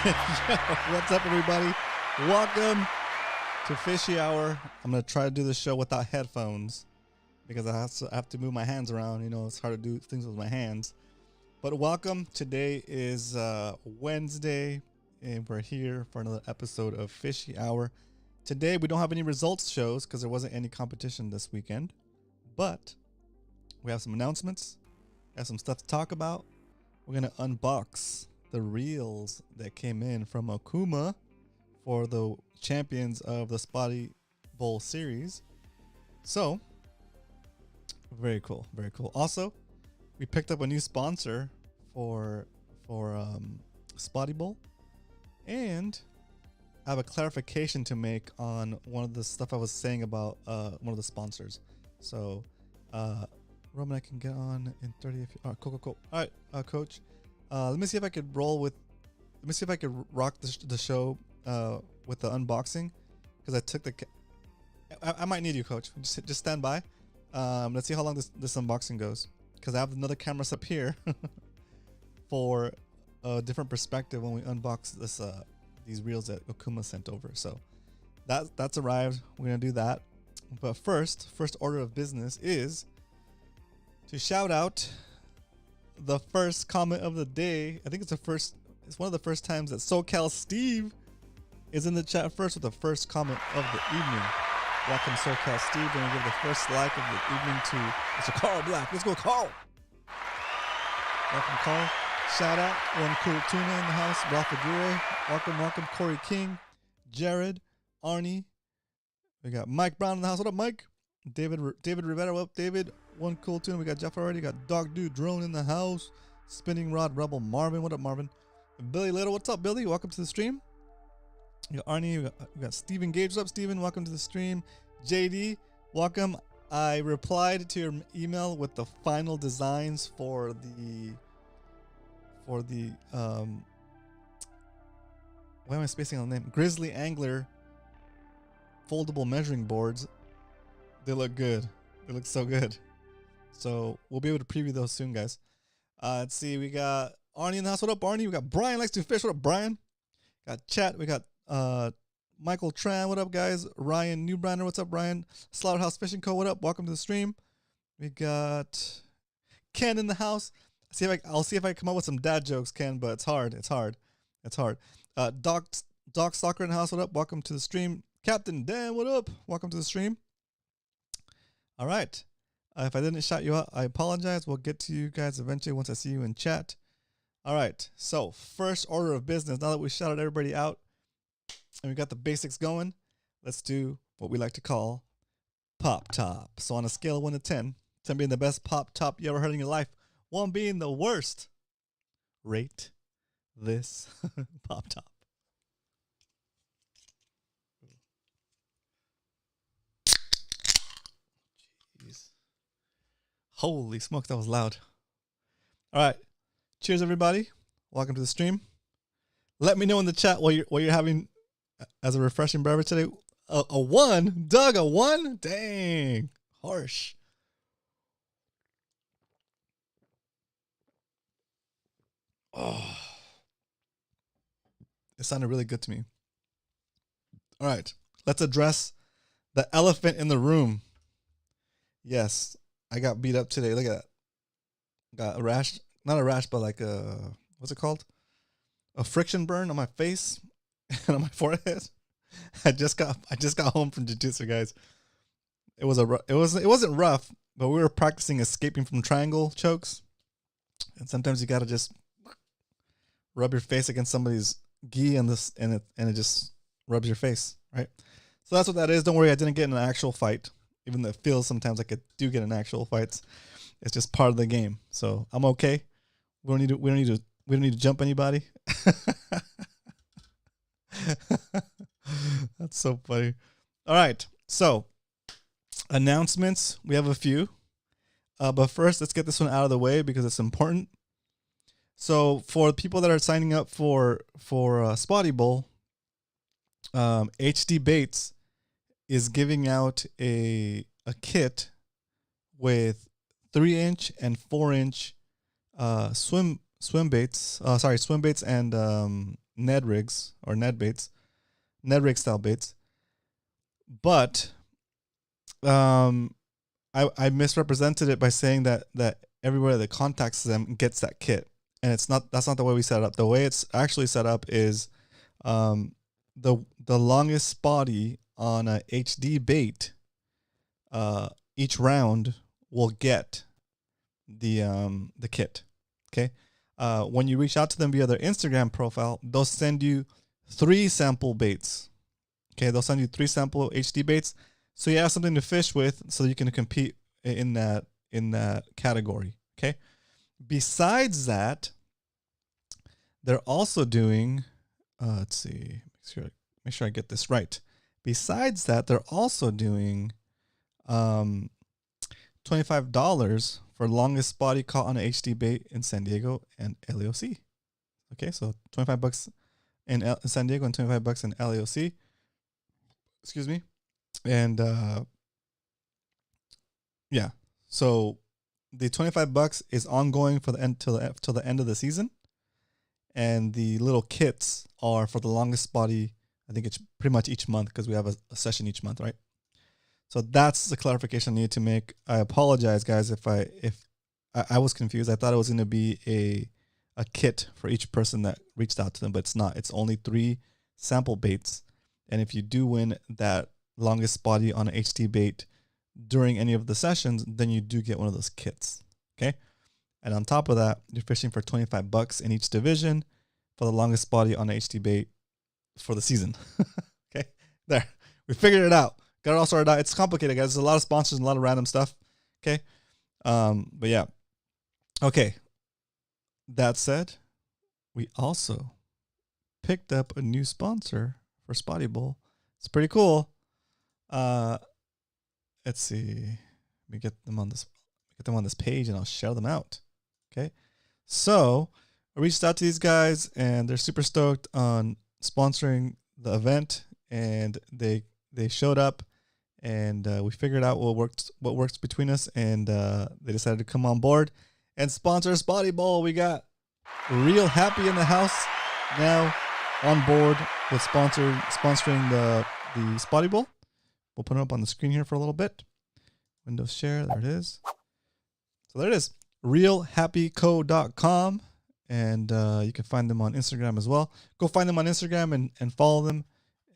What's up, everybody? Welcome to Fishy Hour. I'm going to try to do this show without headphones because I have to move my hands around. You know, it's hard to do things with my hands. But welcome. Today is Wednesday, and we're here for another episode of Fishy Hour. Today, we don't have any results shows because there wasn't any competition this weekend. But we have some announcements. We have some stuff to talk about. We're going to unbox the reels that came in from Akuma for the champions of the Spotty Bowl series. So, very cool, very cool. Also, we picked up a new sponsor for Spotty Bowl, and I have a clarification to make on one of the stuff I was saying about one of the sponsors. So, Roman, I can get on in 30. Cool. All right, Coach. Let me see if I could rock the show with the unboxing, because I took the. I might need you, Coach. Just stand by. Let's see how long this unboxing goes, because I have another camera up here for a different perspective when we unbox these reels that Okuma sent over. So that's arrived. We're gonna do that. But first order of business is to shout out the first comment of the day. I think it's one of the first times that SoCal Steve is in the chat first with the first comment of the evening. Welcome, SoCal Steve. We're gonna give the first like of the evening to Mr. Carl Black. Let's go, Carl. Welcome, Carl. Shout out One Cool Tuna in the house. Ralph Aguirre. Welcome, Corey King, Jared, Arnie. We got Mike Brown in the house. What up, Mike? David Rivera. What up, David? One Cool Tune. We got Jeff already. Got Dog Dude Drone in the house. Spinning Rod Rebel Marvin. What up, Marvin? And Billy Little. What's up, Billy? Welcome to the stream. We got Arnie. We got Steven Gage. What's up, Steven? Welcome to the stream. JD, welcome. I replied to your email with the final designs for the why am I spacing on the name? Grizzly Angler foldable measuring boards. They look good. They look so good. So we'll be able to preview those soon, guys. Let's see. We got Arnie in the house. What up, Arnie? We got Brian likes to fish. What up, Brian? Got chat. We got Michael Tran. What up, guys? Ryan Newbrander. What's up, Ryan? Slaughterhouse Fishing Co. What up? Welcome to the stream. We got Ken in the house. I'll see if I can come up with some dad jokes, Ken, but it's hard. Doc Stalker in the house. What up? Welcome to the stream. Captain Dan. What up? Welcome to the stream. All right. If I didn't shout you out, I apologize. We'll get to you guys eventually once I see you in chat. All right. So first order of business, now that we shouted everybody out and we got the basics going, let's do what we like to call Pop Top. So on a scale of 1 to 10, 10 being the best Pop Top you ever heard in your life, 1 being the worst, rate this Pop Top. Holy smokes, that was loud. All right. Cheers, everybody. Welcome to the stream. Let me know in the chat what you're having as a refreshing beverage today. A 1? Doug, a 1? Dang. Harsh. Oh. It sounded really good to me. All right. Let's address the elephant in the room. Yes. I got beat up today. Look at that. Got a rash. Not a rash, but like what's it called? A friction burn on my face and on my forehead. I just got home from jiu-jitsu, guys. It wasn't rough, but we were practicing escaping from triangle chokes. And sometimes you gotta just rub your face against somebody's gi and it just rubs your face, right? So that's what that is. Don't worry, I didn't get in an actual fight. Even though it feels sometimes like I do get in actual fights, it's just part of the game. So I'm okay. We don't need to jump anybody. That's so funny. All right. So announcements. We have a few. But first, let's get this one out of the way because it's important. So for people that are signing up for Spotty Bowl, HD Baits is giving out a kit with 3-inch and 4-inch swim baits and Ned rigs or Ned baits, Ned rig style baits. But I misrepresented it by saying that everywhere that contacts them gets that kit, and that's not the way we set it up. The way it's actually set up is the longest spotty on a HD bait, each round will get the kit. Okay. When you reach out to them via their Instagram profile, they'll send you 3 sample baits. Okay, they'll send you 3 sample HD baits, so you have something to fish with, so you can compete in that category. Okay. Besides that, they're also doing. Let's see. Make sure I get this right. Besides that, they're also doing $25 for longest spotty caught on an HD bait in San Diego and LAOC. Okay, so $25 in San Diego and $25 in LAOC. Excuse me. And yeah, so the $25 is ongoing for the end till the end of the season, and the little kits are for the longest spotty. I think it's pretty much each month, because we have a session each month, right? So that's the clarification I needed to make. I apologize, guys, if I was confused. I thought it was going to be a kit for each person that reached out to them, but it's not. It's only 3 sample baits, and if you do win that longest spotty on an HD bait during any of the sessions, then you do get one of those kits. Okay, and on top of that, you're fishing for $25 in each division for the longest spotty on an HD bait for the season. Okay, there, we figured it out. Got it all sorted out. It's complicated, guys. There's a lot of sponsors and a lot of random stuff. Okay. But yeah. Okay. That said, we also picked up a new sponsor for Spotty Bowl. It's pretty cool. Let's see. Let me get them on this page, and I'll share them out. Okay. So I reached out to these guys, and they're super stoked on sponsoring the event, and they showed up. And we figured out what works between us, and they decided to come on board and sponsor Spotty Bowl. We got Real Happy in the house now on board with sponsoring the Spotty Bowl. We'll put it up on the screen here for a little bit. Windows share, there it is. So there it is, realhappyco.com, and you can find them on Instagram as well. Go find them on Instagram and follow them,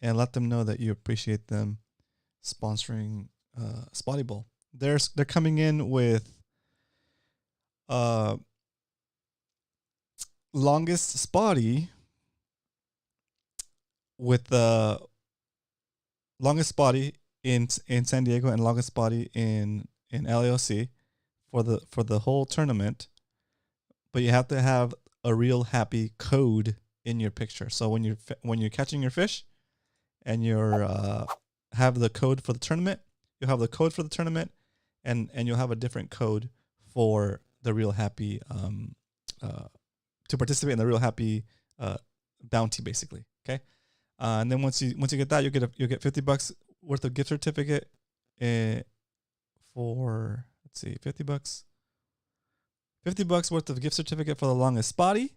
and let them know that you appreciate them sponsoring Spotty Bowl. They're coming in with longest spotty with the longest spotty in San Diego and longest spotty in LAOC for the whole tournament. But you have to have a Real Happy code in your picture. So when you're catching your fish and you're have the code for the tournament, you'll have the code for the tournament, and you'll have a different code for the Real Happy to participate in the Real Happy bounty, basically. Okay, and then once you get that, you'll get $50 worth of gift certificate for, let's see, $50 worth of gift certificate for the longest spotty,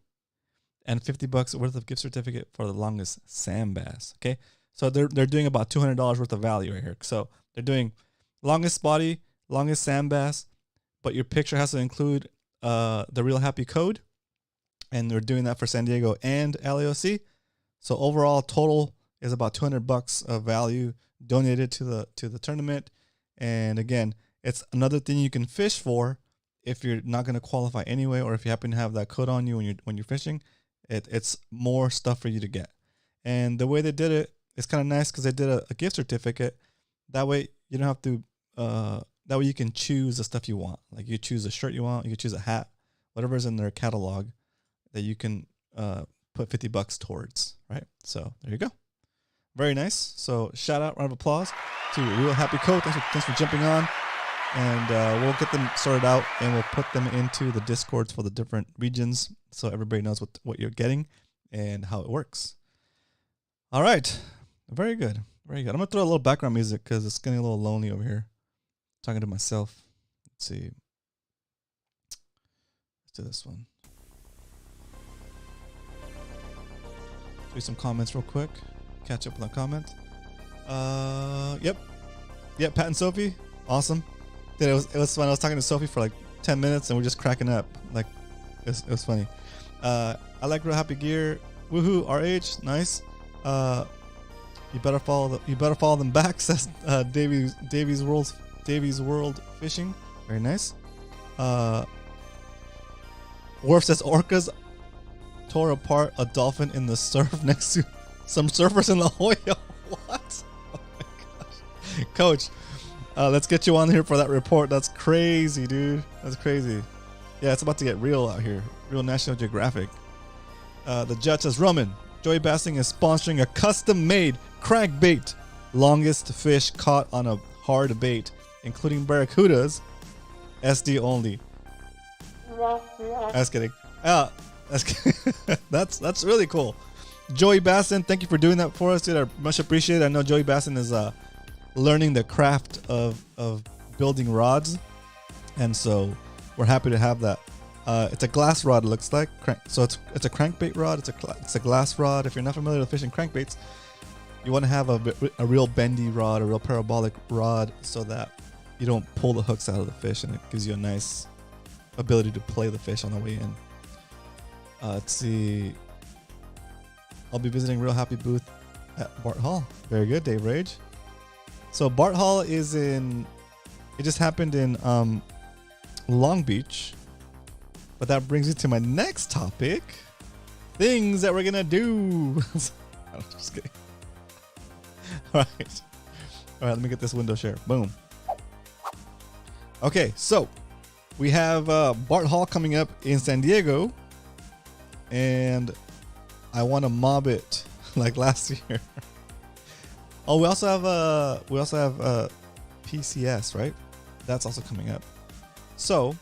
and $50 worth of gift certificate for the longest sand bass. Okay. So they're doing about $200 worth of value right here. So they're doing longest spotty, longest sand bass, but your picture has to include the Real Happy code, and they're doing that for San Diego and LAOC. So overall total is about $200 of value donated to the tournament. And again, it's another thing you can fish for if you're not going to qualify anyway, or if you happen to have that code on you when you're fishing. It's more stuff for you to get. And the way they did it, it's kind of nice, because they did a gift certificate. That way you don't have to, that way you can choose the stuff you want. Like you choose a shirt you want, you can choose a hat, whatever's in their catalog that you can put $50 towards, right? So there you go. Very nice. So shout out, round of applause to Real Happy Co. Thanks for jumping on. And we'll get them sorted out, and we'll put them into the Discords for the different regions, so everybody knows what you're getting and how it works. All right. Very good. Very good. I'm going to throw a little background music because it's getting a little lonely over here. Talking to myself. Let's see. Let's do this one. Do some comments real quick. Catch up with the comments. Yep. Pat and Sophie, awesome. Dude, it was fun. I was talking to Sophie for like 10 minutes and we're just cracking up. Like, it was funny. I like Real Happy Gear. Woohoo, RH, nice. You better follow them back, says Davies World Fishing. Very nice. Worf says orcas tore apart a dolphin in the surf next to some surfers in La Jolla. What? Oh my gosh. Coach, let's get you on here for that report. That's crazy, dude. That's crazy. Yeah, it's about to get real out here. Real National Geographic. The judge says, Roman, Joey Bassing is sponsoring a custom-made crankbait. Longest fish caught on a hard bait, including barracudas. SD only. That's kidding. That's really cool. Joey Bassin, thank you for doing that for us, dude. I much appreciate it. I know Joey Bassin is learning the craft of building rods, and so we're happy to have that. It's a glass rod, it looks like. So it's a crankbait rod. It's a glass rod. If you're not familiar with fishing crankbaits, you want to have a real bendy rod, a real parabolic rod, so that you don't pull the hooks out of the fish, and it gives you a nice ability to play the fish on the way in. Let's see. I'll be visiting Real Happy booth at Bart Hall. Very good, Dave Rage. So Bart Hall is it just happened in Long Beach. But that brings me to my next topic. Things that we're gonna do. I'm just kidding. All right, let me get this window share. Boom. Okay, so we have Bart Hall coming up in San Diego, and I want to mob it like last year. Oh, we also have PCS, right? That's also coming up. So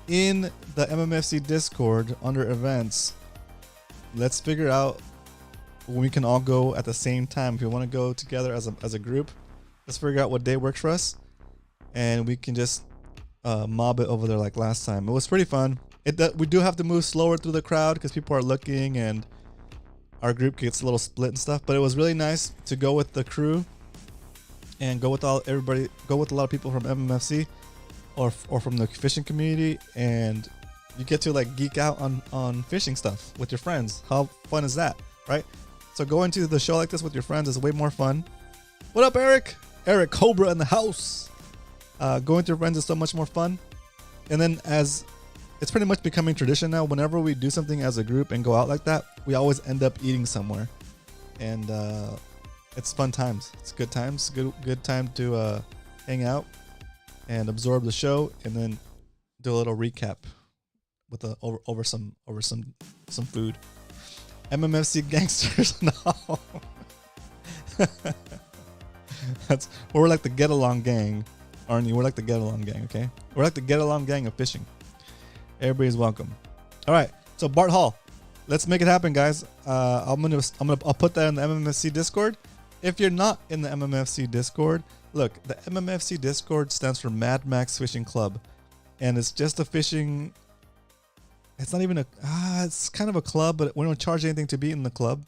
in the MMFC Discord under events, let's figure out when we can all go at the same time. If we want to go together as a group, let's figure out what day works for us, and we can just mob it over there like last time. It was pretty fun. We do have to move slower through the crowd because people are looking and our group gets a little split and stuff, but it was really nice to go with the crew and go with a lot of people from MMFC or from the fishing community, and you get to like geek out on fishing stuff with your friends. How fun is that, right? So going to the show like this with your friends is way more fun. What up, Eric? Eric Cobra in the house. Going with your friends is so much more fun. And then as it's pretty much becoming tradition now, whenever we do something as a group and go out like that, we always end up eating somewhere. And it's fun times. It's good times. Good time to hang out and absorb the show, and then do a little recap with over some food. MMFC gangsters. No. We're like the get along gang, aren't you? We're like the get along gang, okay? We're like the get along gang of fishing. Everybody's welcome. All right, so Bart Hall, let's make it happen, guys. I'll put that in the MMFC Discord. If you're not in the MMFC Discord, look, the MMFC Discord stands for Mad Max Fishing Club, and it's just a fishing. It's not even it's kind of a club, but we don't charge anything to be in the club,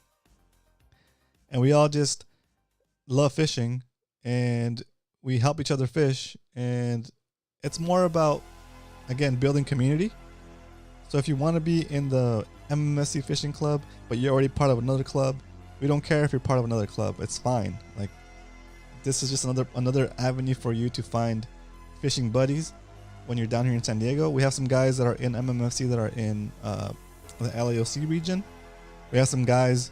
and we all just love fishing, and we help each other fish, and it's more about, again, building community. So if you want to be in the MMSC Fishing Club, but you're already part of another club, we don't care if you're part of another club. It's fine. Like, this is just another avenue for you to find fishing buddies when you're down here in San Diego. We have some guys that are in MMFC that are in the LAOC region. We have some guys,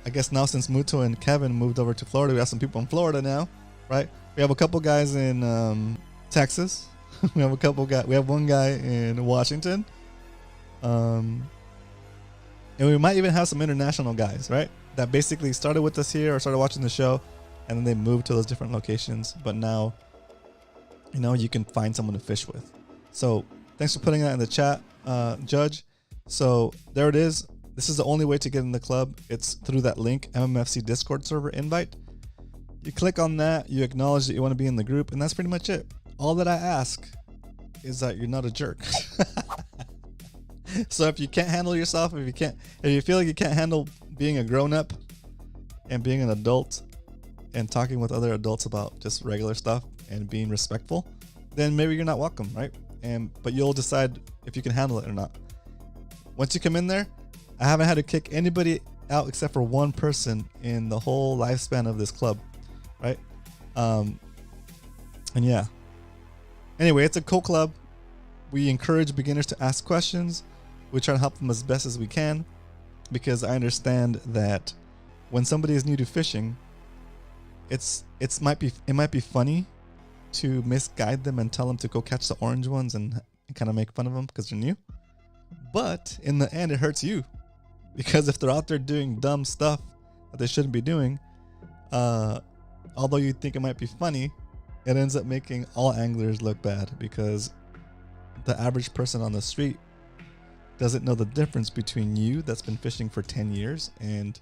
I guess now since Muto and Kevin moved over to Florida, we have some people in Florida now, right? We have a couple guys in Texas. We have one guy in Washington. And we might even have some international guys, right? That basically started with us here or started watching the show, and then they moved to those different locations. But now, you can find someone to fish with. So thanks for putting that in the chat, Judge. So there it is. This is the only way to get in the club. It's through that link, MMFC Discord server invite. You click on that, you acknowledge that you want to be in the group, and that's pretty much it. All that I ask is that you're not a jerk. So if you can't handle yourself, if you feel like you can't handle being a grown-up and being an adult and talking with other adults about just regular stuff and being respectful, then maybe you're not welcome, right? But you'll decide if you can handle it or not. Once you come in there, I haven't had to kick anybody out except for one person in the whole lifespan of this club, right? And yeah. Anyway, it's a cool club. We encourage beginners to ask questions. We try to help them as best as we can, because I understand that when somebody is new to fishing, it might be funny to misguide them and tell them to go catch the orange ones and kind of make fun of them because they're new. But in the end, it hurts you, because if they're out there doing dumb stuff that they shouldn't be doing, although you think it might be funny, it ends up making all anglers look bad, because the average person on the street doesn't know the difference between you that's been fishing for 10 years and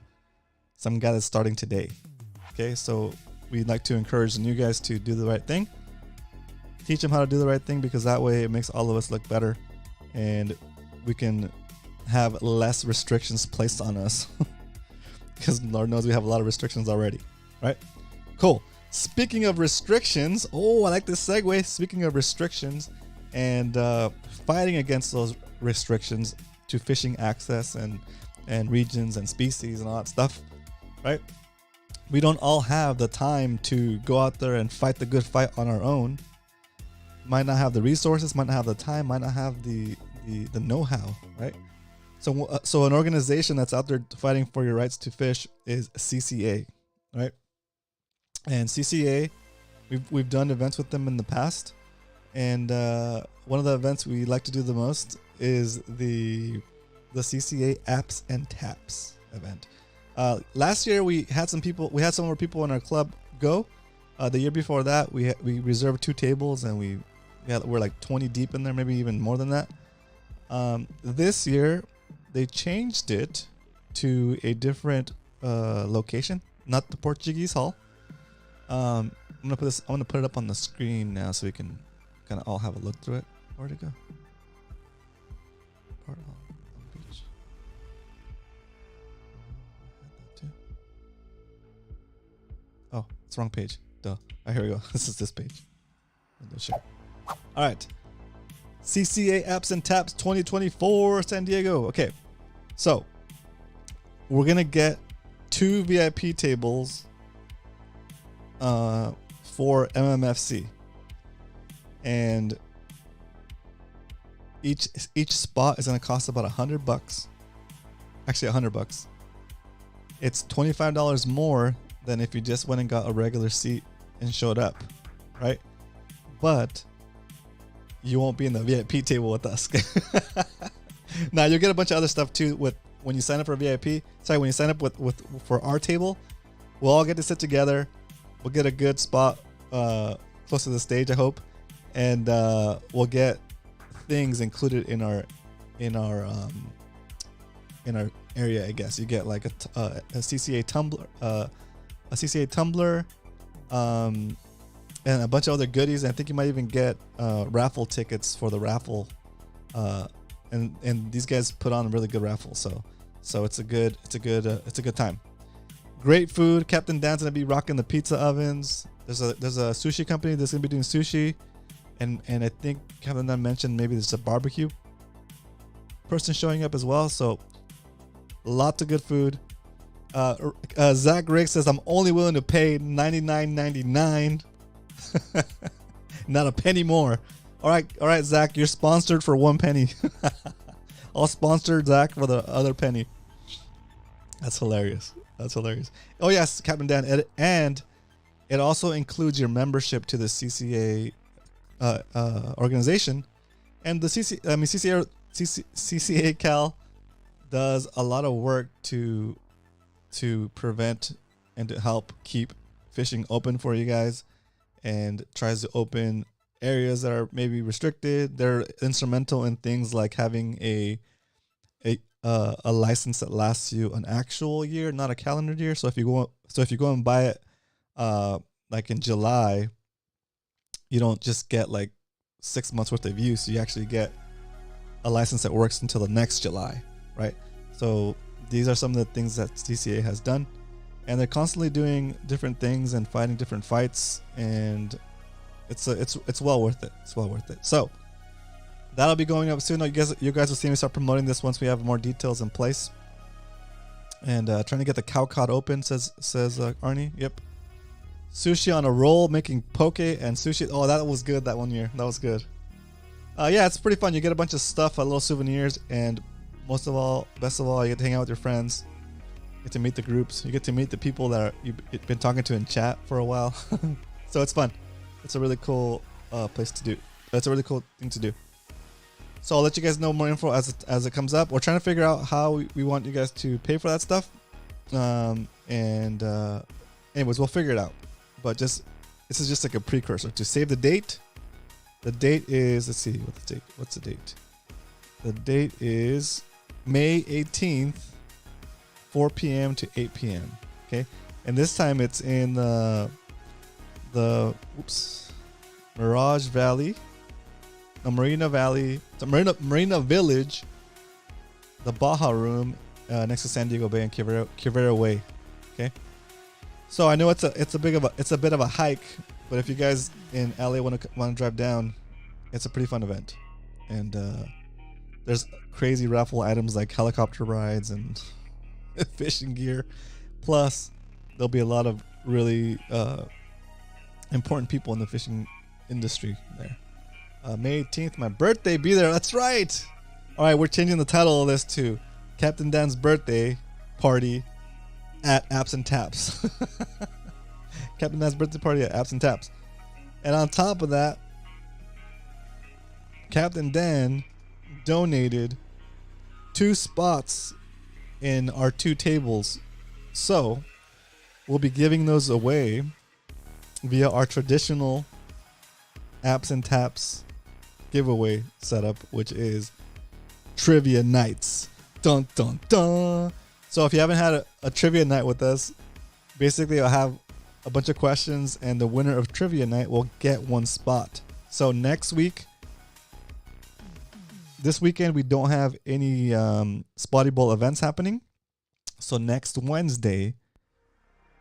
some guy that's starting today. Okay, so we'd like to encourage the new guys to do the right thing. Teach them how to do the right thing, because that way it makes all of us look better and we can have less restrictions placed on us. Because Lord knows we have a lot of restrictions already, right? Cool. Speaking of restrictions, I like this segue. Speaking of restrictions and fighting against those restrictions to fishing access and regions and species and all that stuff, right? We don't all have the time to go out there and fight the good fight on our own. Might not have the resources, might not have the time, might not have the know-how, right? So an organization that's out there fighting for your rights to fish is CCA, right? And CCA, we've done events with them in the past, and one of the events we like to do the most is the CCA Apps and Taps event. Last year we had some more people in our club go. The year before that we reserved 2 tables, and we're like 20 deep in there, maybe even more than that. This year they changed it to a different location, not the Portuguese Hall. I'm gonna put it up on the screen now so we can kind of all have a look through it. Where'd it go? Port Hall Beach. Oh, it's the wrong page. Duh. Here we go. This is this page. All right. CCA Apps and Taps 2024 San Diego. Okay. So we're going to get 2 VIP tables for MMFC. And each spot is going to cost about $100. Actually, $100. It's $25 more than if you just went and got a regular seat and showed up, right? But you won't be in the VIP table with us. Now you'll get a bunch of other stuff too when you sign up for a VIP. When you sign up for our table, we'll all get to sit together. We'll get a good spot close to the stage, I hope, and we'll get things included in our area. I guess you get like a CCA tumbler, and a bunch of other goodies. And I think you might even get raffle tickets for the raffle. And these guys put on a really good raffle, so it's a good time. Great food. Captain Dan's gonna be rocking the pizza ovens. There's a sushi company that's gonna be doing sushi, and I think Captain Dan mentioned maybe there's a barbecue person showing up as well. So lots of good food. Zach Riggs says, I'm only willing to pay $99.99. Not a penny more. All right, Zach, you're sponsored for 1 penny. I'll sponsor Zach for the other penny. That's hilarious. Oh yes, Captain Dan, and it also includes your membership to the CCA organization, and the CCA Cal does a lot of work to prevent and to help keep fishing open for you guys, and tries to open areas that are maybe restricted. They're instrumental in things like having a license that lasts you an actual year, not a calendar year. So if you go and buy it like in July, you don't just get like 6 months worth of use. You actually get a license that works until the next July, right? So these are some of the things that CCA has done, and they're constantly doing different things and fighting different fights, and it's well worth it. It's well worth it. So that'll be going up soon. You guys will see me start promoting this once we have more details in place. And trying to get the cow cod open, says Arnie. Yep. Sushi on a roll, making poke and sushi. Oh, that was good that one year. That was good. Yeah, it's pretty fun. You get a bunch of stuff, little souvenirs, and best of all, you get to hang out with your friends. You get to meet the groups. You get to meet the people that you've been talking to in chat for a while. So it's fun. It's a really cool place to do. That's a really cool thing to do. So I'll let you guys know more info as it comes up. We're trying to figure out how we want you guys to pay for that stuff. Anyways, we'll figure it out. But this is just like a precursor to save the date. The date is, let's see, what's the date? The date is May 18th, 4 p.m. to 8 p.m. Okay, and this time it's in the Mirage Valley, Marina Valley, Marina Village, the Baja Room, next to San Diego Bay and Quivira Way. Okay, so I know it's a bit of a hike, but if you guys in LA want to drive down, it's a pretty fun event, and there's crazy raffle items like helicopter rides and fishing gear. Plus, there'll be a lot of really important people in the fishing industry there. May 18th, my birthday, be there. That's right. All right, we're changing the title of this to Captain Dan's birthday party at Apps and Taps. Captain Dan's birthday party at Apps and Taps. And on top of that, Captain Dan donated 2 spots in our 2 tables. So we'll be giving those away via our traditional Apps and Taps giveaway setup, which is trivia nights. Dun dun dun. So if you haven't had a trivia night with us, basically I'll have a bunch of questions, and the winner of trivia night will get 1 spot. So next week, this weekend, we don't have any Spotty Bowl events happening. So next Wednesday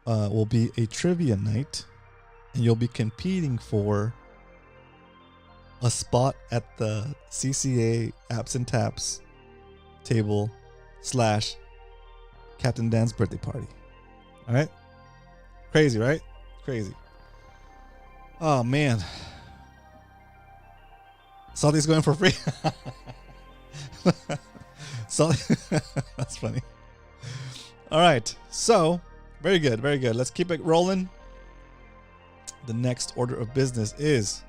will be a trivia night, and you'll be competing for a spot at the CCA Apps and Taps table / Captain Dan's birthday party. All right? Crazy, right? Crazy. Oh, man. Salty's going for free. Salty. That's funny. All right. So, very good. Very good. Let's keep it rolling. The next order of business is,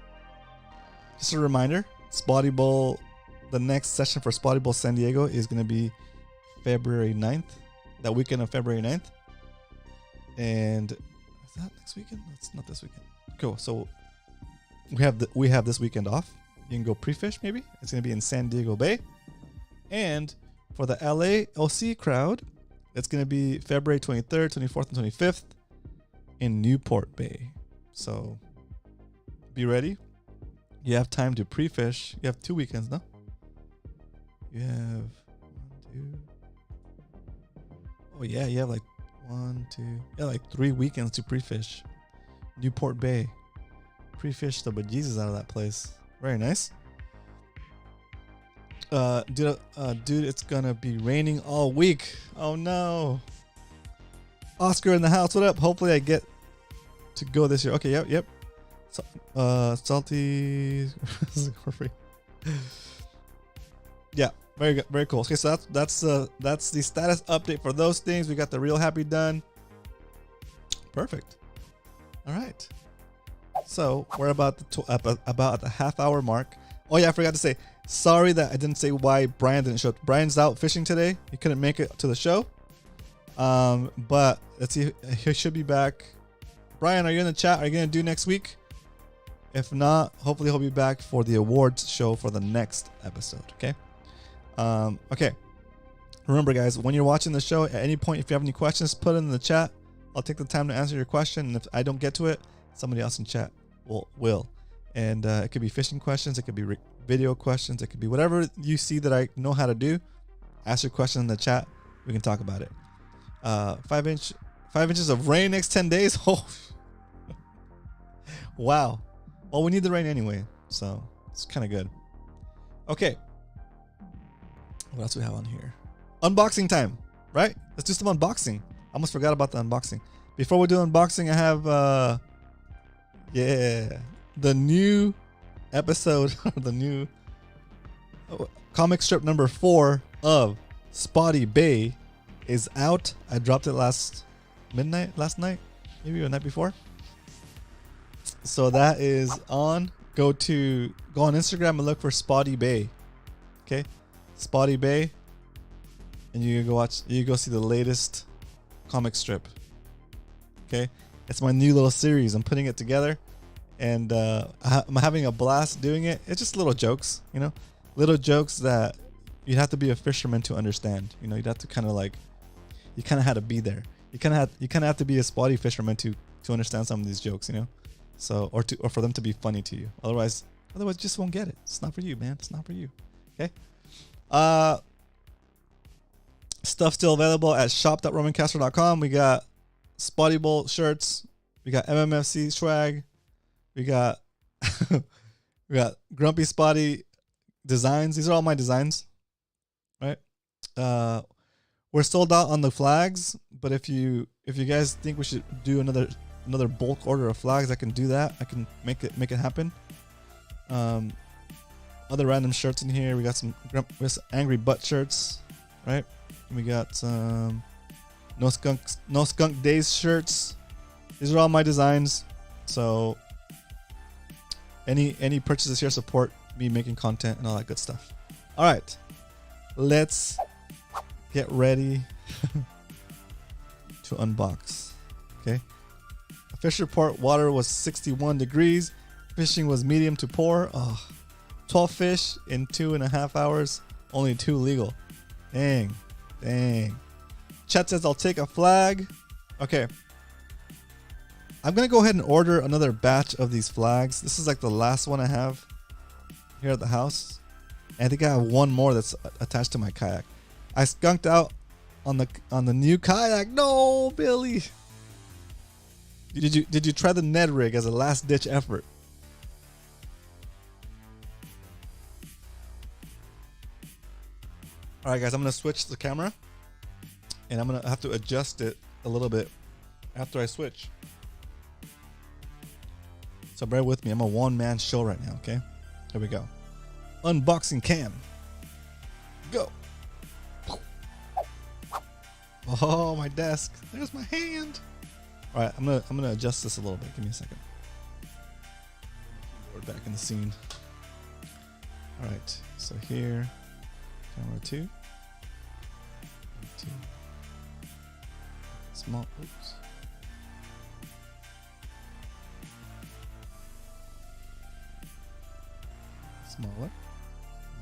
just a reminder, Spotty Bowl, the next session for Spotty Bowl San Diego is going to be February 9th, that weekend of February 9th. And is that next weekend? It's not this weekend. Cool. So we have this weekend off. You can go pre-fish maybe. It's going to be in San Diego Bay. And for the LA OC crowd, it's going to be February 23rd, 24th, and 25th in Newport Bay. So be ready. You have time to pre-fish. You have 2 weekends, no? You have 1, 2. Oh yeah, you have like 1, 2. Yeah, like 3 weekends to pre-fish. Newport Bay. Pre-fish the bejesus out of that place. Very nice. Dude, it's gonna be raining all week. Oh no. Oscar in the house. What up? Hopefully I get to go this year. Okay, yep. So, Salty for free. Yeah, very good, very cool. Okay, so that's the status update for those things. We got the real happy done. Perfect. All right. So we're about the half-hour mark. Oh yeah, I forgot to say. Sorry that I didn't say why Brian didn't show up. Brian's out fishing today. He couldn't make it to the show. But let's see. He should be back. Brian, are you in the chat? Are you gonna do next week? If not, hopefully he'll be back for the awards show for the next episode. Okay. Okay. Remember, guys, when you're watching the show, at any point, if you have any questions, put it in the chat. I'll take the time to answer your question. And if I don't get to it, somebody else in chat will. And it could be fishing questions. It could be video questions. It could be whatever you see that I know how to do. Ask your question in the chat. we can talk about it. 5 inches of rain next 10 days. Oh, wow. Well, we need the rain anyway, so it's kind of good. Okay. What else we have on here? Unboxing time, right? Let's do some unboxing. I almost forgot about the unboxing. Before we do unboxing, I have the new episode, the new comic strip number 4 of Spotty Bay is out. I dropped it last night, maybe the night before. So that is on. Go on Instagram and look for Spotty Bay. Okay, Spotty Bay, and you go see the latest comic strip. Okay, it's my new little series. I'm putting it together, and I'm having a blast doing it. It's just little jokes, little jokes that you'd have to be a fisherman to understand. You'd have to kind of had to be there. You kind of have to be a spotty fisherman to understand some of these jokes, So or for them to be funny to you. Otherwise you just won't get it. It's not for you, man. It's not for you. Okay. Stuff still available at shop.romancastro.com. We got Spotty Bowl shirts. We got MMFC swag. We got Grumpy Spotty designs. These are all my designs, right? We're sold out on the flags, but if you guys think we should do another bulk order of flags, I can do that. I can make it happen. Other random shirts in here. We got some angry butt shirts, right? And we got some no skunk days shirts. These are all my designs. So any purchases here support me making content and all that good stuff. All right, let's get ready to unbox. Okay. Fish report, water was 61 degrees. Fishing was medium to poor. 12 fish in 2.5 hours. Only 2 legal. Dang. Chat says I'll take a flag. Okay. I'm going to go ahead and order another batch of these flags. This is like the last one I have here at the house. And I think I have one more that's attached to my kayak. I skunked out on the new kayak. No, Billy. Did you try the Ned rig as a last ditch effort? All right, guys, I'm gonna switch the camera, and I'm gonna have to adjust it a little bit after I switch. So bear with me. I'm a one-man show right now. Okay, here we go. Unboxing cam. Go. Oh, my desk. There's my hand. All right, I'm gonna adjust this a little bit. Give me a second. We're back in the scene. All right, so here, camera 2. Small. Oops. Smaller.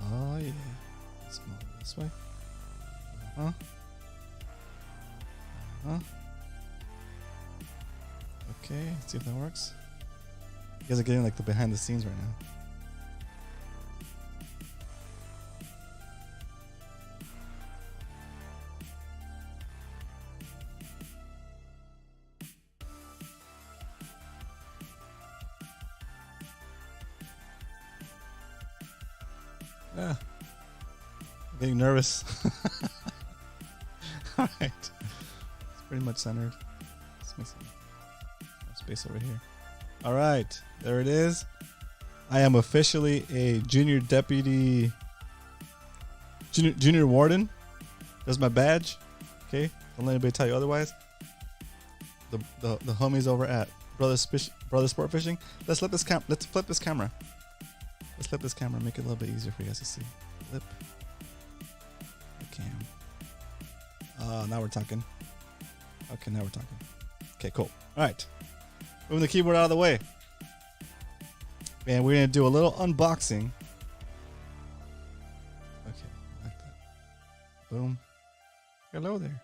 Oh yeah. Smaller this way. Okay, let's see if that works. You guys are getting like the behind the scenes right now. Yeah. I'm getting nervous. All right. It's pretty much centered. Let's make some more space over here. All right. There it is. I am officially a junior deputy, junior warden. There's my badge. Okay. Don't let anybody tell you otherwise. The homies over at Brothers Sport Fishing. Let's flip this camera. Let's flip this camera. Make it a little bit easier for you guys to see. Flip the cam. Now we're talking. Okay, now we're talking. Okay, cool. All right. Moving the keyboard out of the way. And we're going to do a little unboxing. Okay, like that. Boom. Hello there.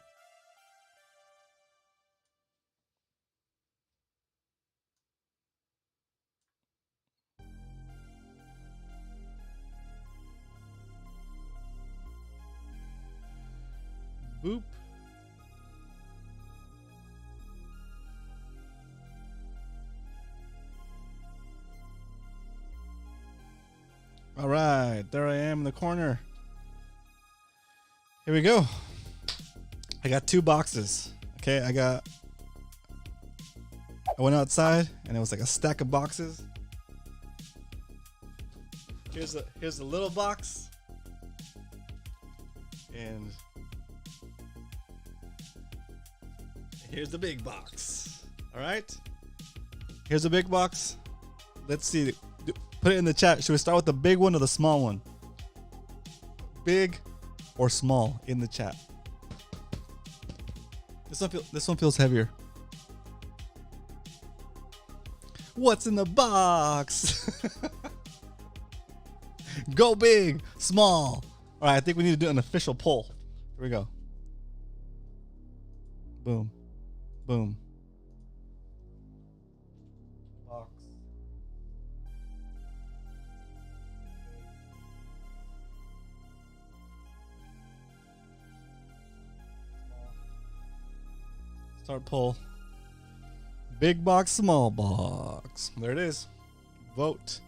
Boop. All right, there I am in the corner. Here we go. I got 2 boxes. Okay, I went outside and it was like a stack of boxes. Here's a little box. And here's the big box. All right. Here's a big box. Let's see. Put it in the chat. Should we start with the big one or the small one? Big or small in the chat. This one feels heavier. What's in the box? Go big, small. All right, I think we need to do an official poll. Here we go. Boom, boom. Box. Start poll. Big box, small box. There it is. Vote.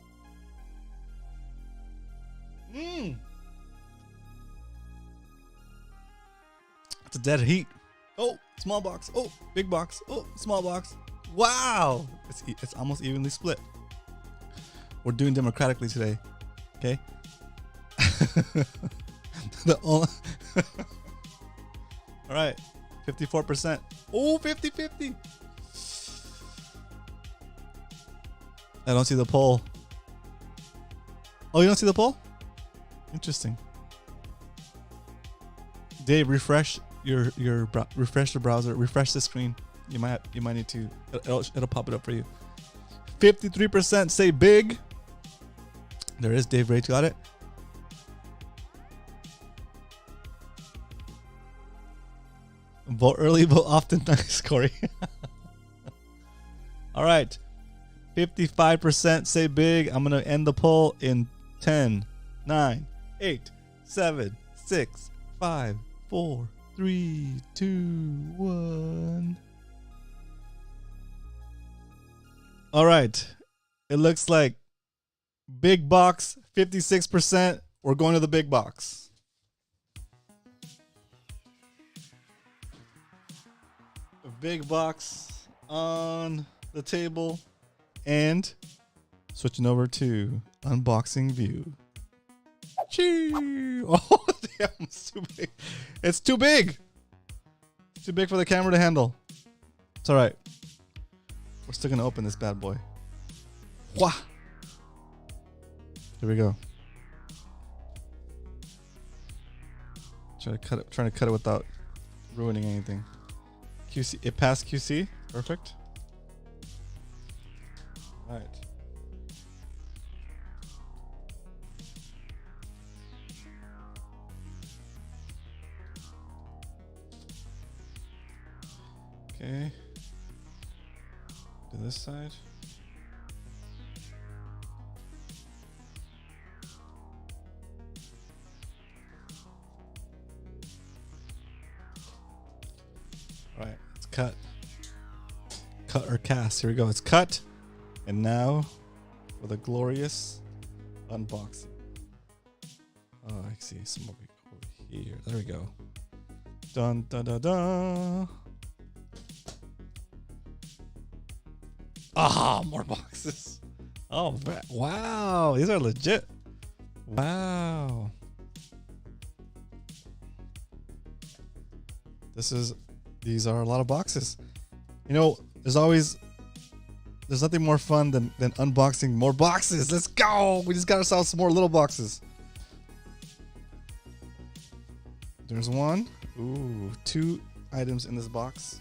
It's a dead heat. Oh, small box. Oh, big box. Oh, small box. Wow. It's almost evenly split. We're doing democratically today. Okay. All right. 54%. Oh, 50-50. I don't see the poll. Oh, you don't see the poll? Interesting. Dave, refresh refresh the browser, refresh the screen. You might need to. It'll pop it up for you. 53% say big. There is Dave Rage, got it. Vote early, vote often. Nice, Corey. All right. 55% say big. I'm going to end the poll in 10, 9, 8, 7, 6, 5, 4, 3, 2, 1. All right. It looks like big box, 56%. We're going to the big box. Big box on the table and switching over to unboxing view. Chee! Oh, damn, it's too big. It's too big. It's too big for the camera to handle. It's all right. We're still going to open this bad boy. Wah! Here we go. Trying to cut it without ruining anything. QC, it passed QC. Perfect. All right. Okay. To this side. All right, it's cut. Cut or cast. Here we go. It's cut. And now for the glorious unboxing. Oh, I see some over here. There we go. Dun dun dun dun. Ah, more boxes. Oh, wow. These are legit. Wow. These are a lot of boxes. You know, there's nothing more fun than unboxing more boxes. Let's go. We just got ourselves some more little boxes. There's one. Ooh, 2 items in this box.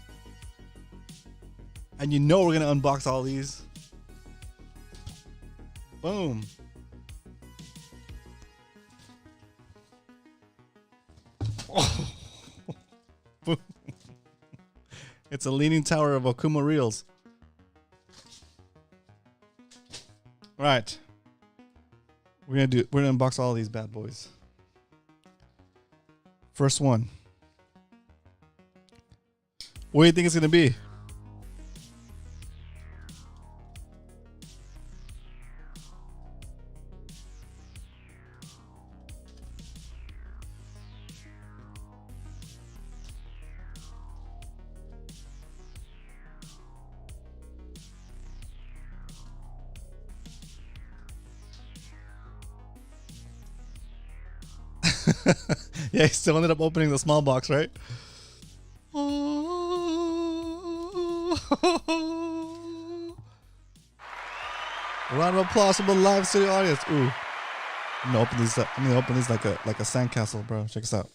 And you know we're going to unbox all these. Boom. Oh. Boom. It's a leaning tower of Okuma reels. All right. We're going to unbox all these bad boys. First one. What do you think it's gonna be? Yeah, he still ended up opening the small box, right? Round of applause from the live studio audience. Ooh, I'm gonna open these. I'm gonna open these like a sandcastle, bro. Check this out.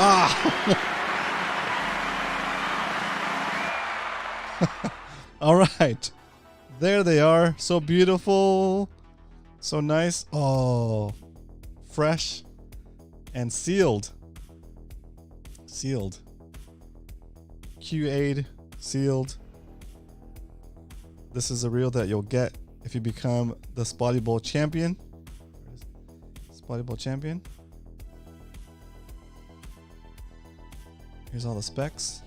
Ah. All right, there they are. So beautiful, so nice. Oh, fresh and sealed. Sealed. Q-Aid sealed. This is a reel that you'll get if you become the Spotty Bowl champion. Spotty Bowl champion. Here's all the specs.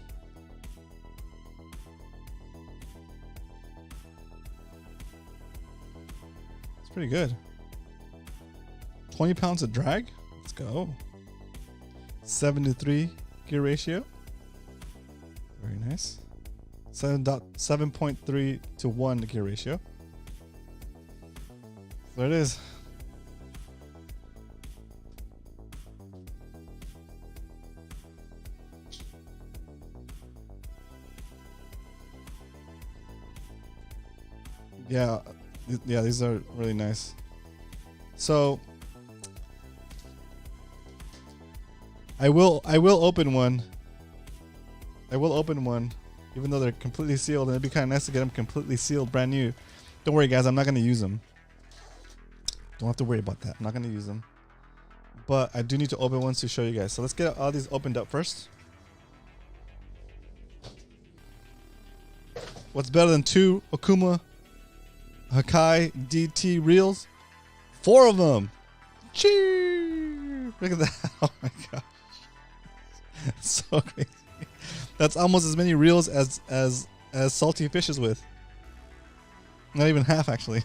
It's pretty good. 20 pounds of drag. Let's go. 7:3 gear ratio. Very nice. 7.3 to 1 gear ratio. There it is. Yeah, these are really nice. So I will open one. I will open one, even though they're completely sealed, and it'd be kind of nice to get them completely sealed, brand new. Don't worry, guys. I'm not going to use them. Don't have to worry about that. I'm not going to use them. But I do need to open ones to show you guys. So let's get all these opened up first. What's better than 2 Okuma Hakai DT reels? 4 of them. Cheer! Look at that. Oh my gosh. So crazy. That's almost as many reels as Salty Fish is with. Not even half, actually.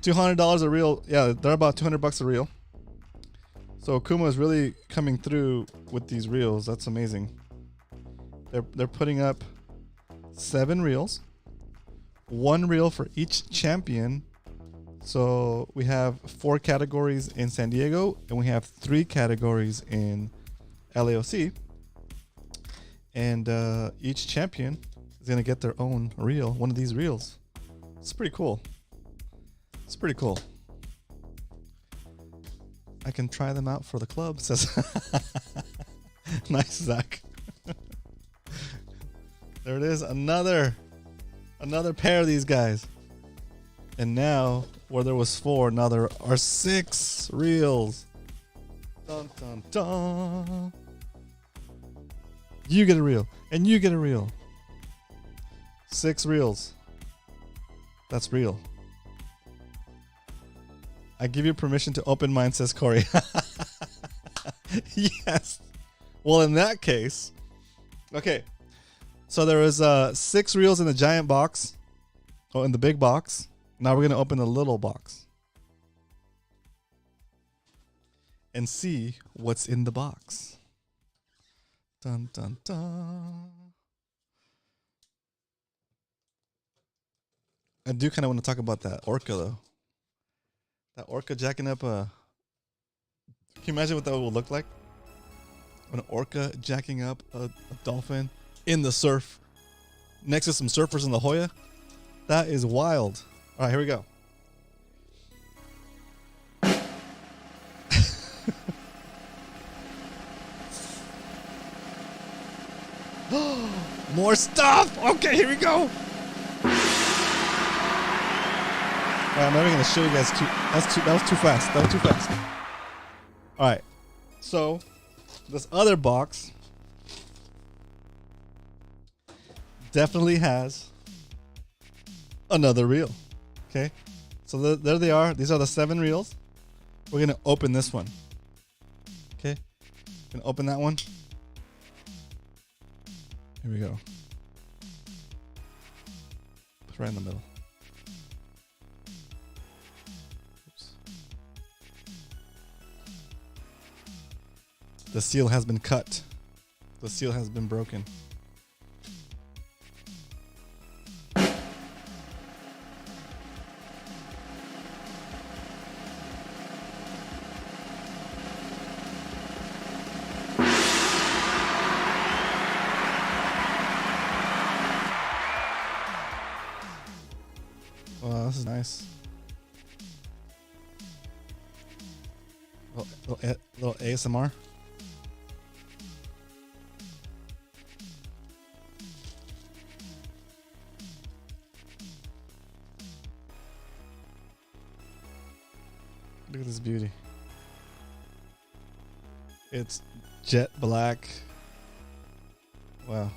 $200 a reel. Yeah, they're about $200 a reel. So Okuma is really coming through with these reels. That's amazing. They're putting up 7 reels. 1 reel for each champion. So we have 4 categories in San Diego, and we have 3 categories in LAOC. And each champion is going to get their own reel, one of these reels. It's pretty cool. It's pretty cool. I can try them out for the club, says. Nice, Zach. There it is. Another pair of these guys. And now, where there was 4, now there are 6 reels. Dun, dun, dun. You get a reel, and you get a reel. 6 reels. That's real. I give you permission to open mine, says Corey. Yes. Well, in that case, okay. So there was 6 reels in the giant box. Oh, in the big box. Now we're going to open the little box and see what's in the box. Dun, dun, dun. I do kind of want to talk about that orca, though. That orca jacking up a... Can you imagine what that would look like? An orca jacking up a dolphin in the surf next to some surfers in La Jolla? That is wild. All right, here we go. More stuff. Okay, here we go. All right, I'm never gonna show you guys that was too fast. That was too fast. All right, so this other box definitely has another reel. Okay, So there they are. These are the 7 reels. We're gonna open this one. Okay, gonna open that one. Here we go. Put it right in the middle. Oops. The seal has been cut. The seal has been broken. Wow, this is nice. Little ASMR. Look at this beauty. It's jet black. Wow.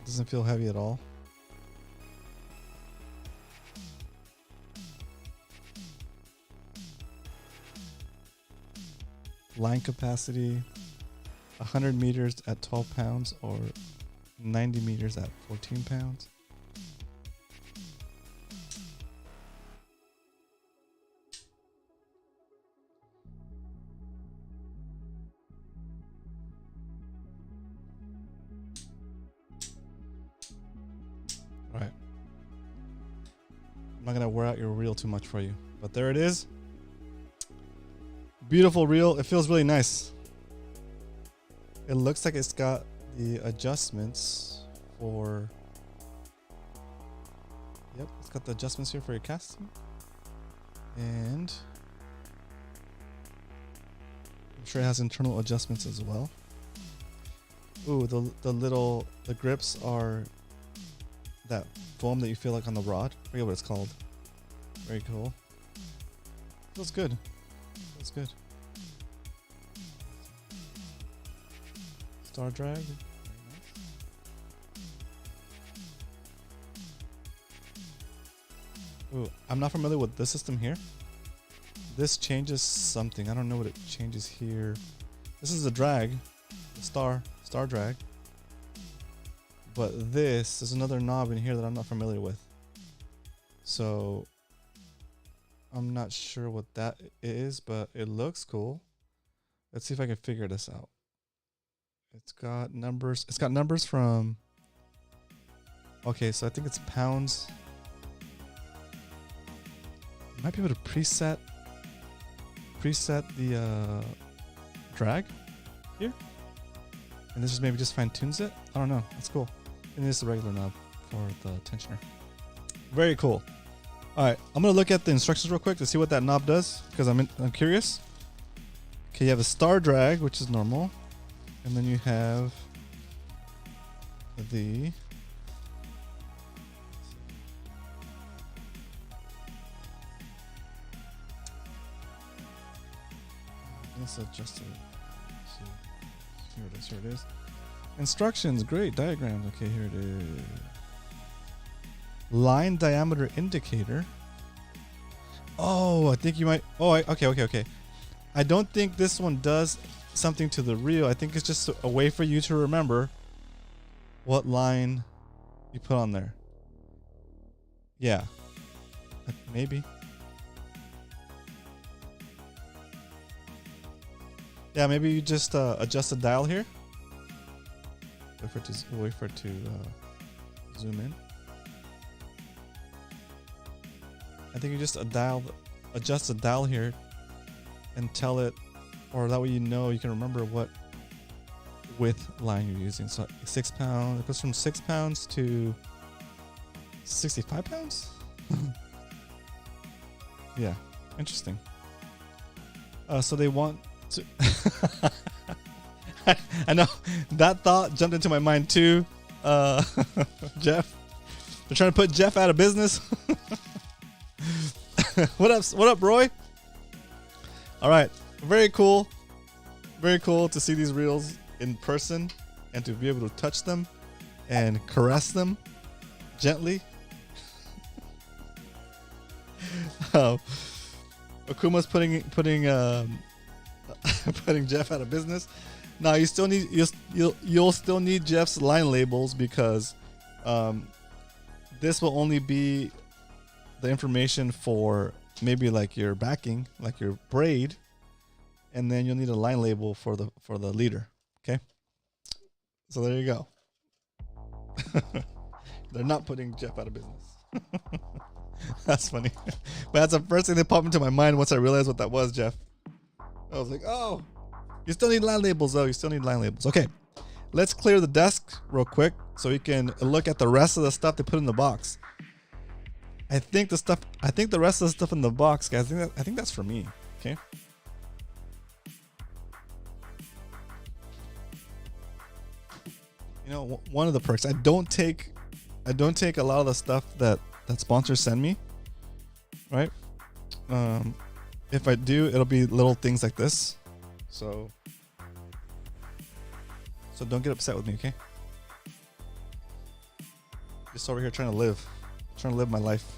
Doesn't feel heavy at all. Line capacity 100 meters at 12 pounds or 90 meters at 14 pounds. All right. I'm not gonna wear out your reel too much for you, but there it is. Beautiful reel. It feels really nice. It looks like it's got the adjustments for. Yep, it's got the adjustments here for your casting. And I'm sure it has internal adjustments as well. Ooh, the grips are that foam that you feel like on the rod. I forget what it's called. Very cool. Feels good. Feels good. Star drag. Very nice. Ooh, I'm not familiar with this system here. This changes something. I don't know what it changes here. This is the drag, the star drag. But this is another knob in here that I'm not familiar with. So I'm not sure what that is, but it looks cool. Let's see if I can figure this out. It's got numbers. It's got numbers from. Okay, so I think it's pounds. You might be able to preset the drag here, and this just maybe just fine tunes it. I don't know. That's cool. And this is the regular knob for the tensioner. Very cool. All right, I'm gonna look at the instructions real quick to see what that knob does because I'm curious. Okay, you have a star drag, which is normal. And then you have the let's adjust it. Here it is. Instructions, great diagrams. Okay, here it is. Line diameter indicator. Oh, I think you might. Oh, okay. I don't think this one does something to the reel. I think it's just a way for you to remember what line you put on there. Yeah, maybe. Yeah, maybe you just adjust the dial here. Wait for it to zoom in. I think you just adjust the dial here and tell it, or that way you know, you can remember what width line you're using. So 6 pounds, it goes from 6 pounds to 65 pounds? Yeah, interesting. So they want to I know that thought jumped into my mind too. Jeff, they're trying to put Jeff out of business. What up, Roy? All right, very cool to see these reels in person and to be able to touch them and caress them gently. Akuma's putting putting Jeff out of business. Now you still need you'll still need Jeff's line labels because this will only be the information for maybe like your backing, like your braid, and then you'll need a line label for the leader. Okay, so there you go. They're not putting Jeff out of business. That's funny. But that's the first thing that popped into my mind once I realized what that was, Jeff. I was like, oh, you still need line labels though. You still need line labels. Okay, let's clear the desk real quick so we can look at the rest of the stuff they put in the box. I think the rest of the stuff in the box, guys, I think that's for me. Okay. You know, one of the perks, I don't take a lot of the stuff that sponsors send me, right? If I do, it'll be little things like this. So don't get upset with me, okay? Just over here trying to live my life.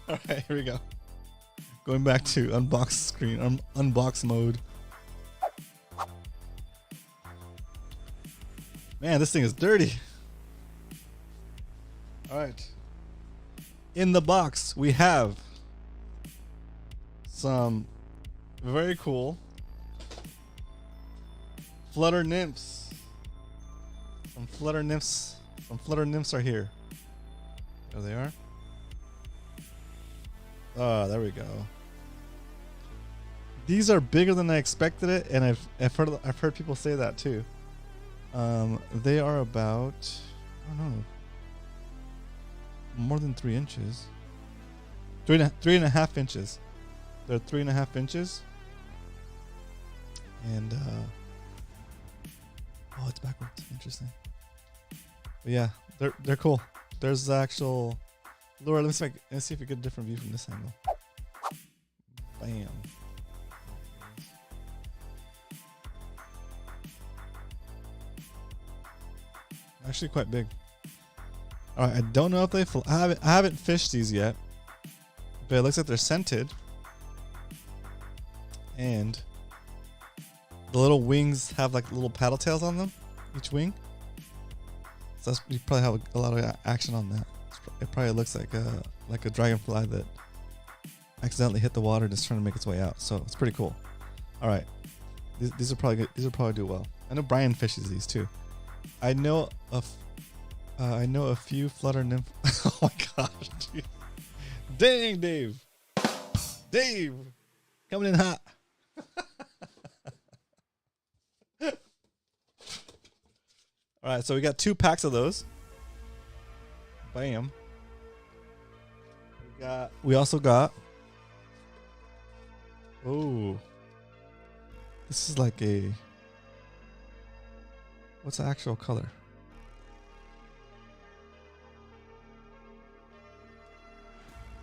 All right, here we go. Going back to unbox screen, unbox mode. Man, this thing is dirty. All right. In the box, we have some very cool flutter nymphs. Some flutter nymphs are here. There they are. Oh, there we go. These are bigger than I expected it, and I've heard people say that too. They are about, I don't know, more than 3 inches. 3.5 inches. They're 3.5 inches. And oh, it's backwards. Interesting. But yeah, they're cool. There's the actual Laura. Let's see if we get a different view from this angle. Bam. Actually, quite big. All right, I don't know if they. I haven't fished these yet, but it looks like they're scented, and the little wings have like little paddle tails on them, each wing. So you probably have a lot of action on that. It probably looks like a dragonfly that accidentally hit the water and is trying to make its way out. So it's pretty cool. All right, these are probably good. These will probably do well. I know Brian fishes these too. I know a few flutter nymph. Oh my gosh, dude. Dang, Dave, coming in hot. All right, so we got 2 packs of those. Bam. We also got. Oh, this is like a. What's the actual color?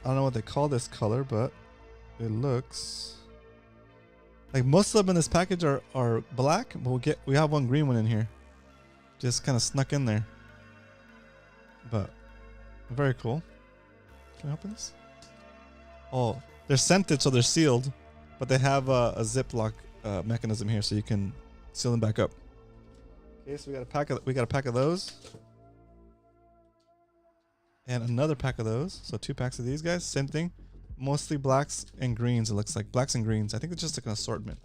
I don't know what they call this color, but it looks like most of them in this package are black, but we have one green one in here. Just kind of snuck in there. But very cool. Can I open this? Oh, they're scented, so they're sealed, but they have a Ziploc mechanism here, so you can seal them back up. Okay, so we got a pack of those, and another pack of those. So 2 packs of these guys. Same thing, mostly blacks and greens. It looks like blacks and greens. I think it's just like an assortment.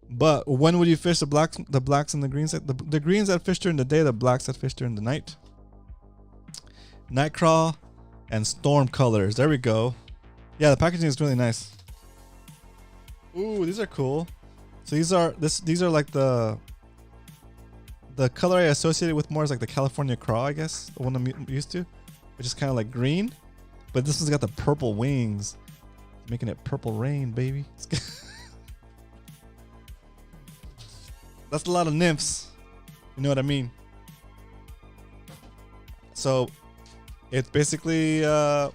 But when would you fish the blacks and the greens? The greens that fish during the day, the blacks that fish during the night. Nightcrawl and storm colors. There we go. Yeah, the packaging is really nice. Ooh, these are cool. So these are like the color I associated with more is like the California craw, I guess, the one I'm used to, which is kind of like green, but this one's got the purple wings, making it purple rain, baby. That's a lot of nymphs. You know what I mean? So it's basically 6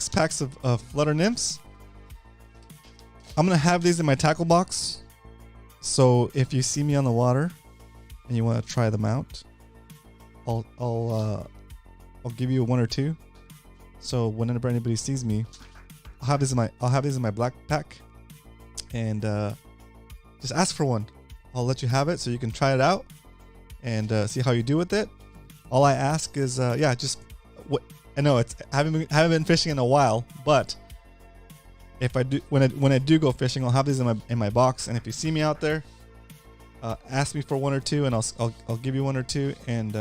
packs of flutter nymphs. I'm gonna have these in my tackle box So if you see me on the water and you want to try them out, I'll give you one or two. So whenever anybody sees me, I'll have these in my backpack, and just ask for one. I'll let you have it so you can try it out and see how you do with it. All I ask is just what I know it's I haven't been fishing in a while, but if I do when I do go fishing, I'll have these in my box, and if you see me out there, ask me for one or two, and I'll give you one or two, and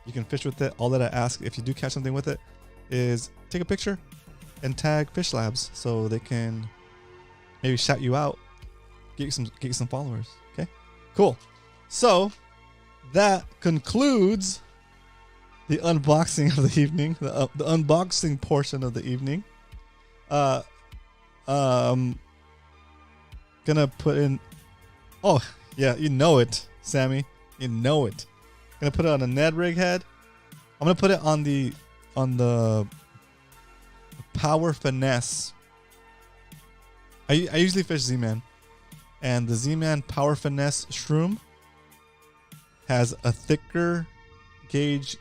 you can fish with it. All that I ask, if you do catch something with it, is take a picture and tag Fish Labs so they can maybe shout you out, get you some followers. Okay, cool. So that concludes the unboxing of the evening, the unboxing portion of the evening. Gonna put in. Oh yeah, you know it, Sammy. You know it. Gonna put it on a Ned rig head. I'm gonna put it on the Power Finesse. I usually fish Z-Man, and the Z-Man Power Finesse shroom has a thicker gauge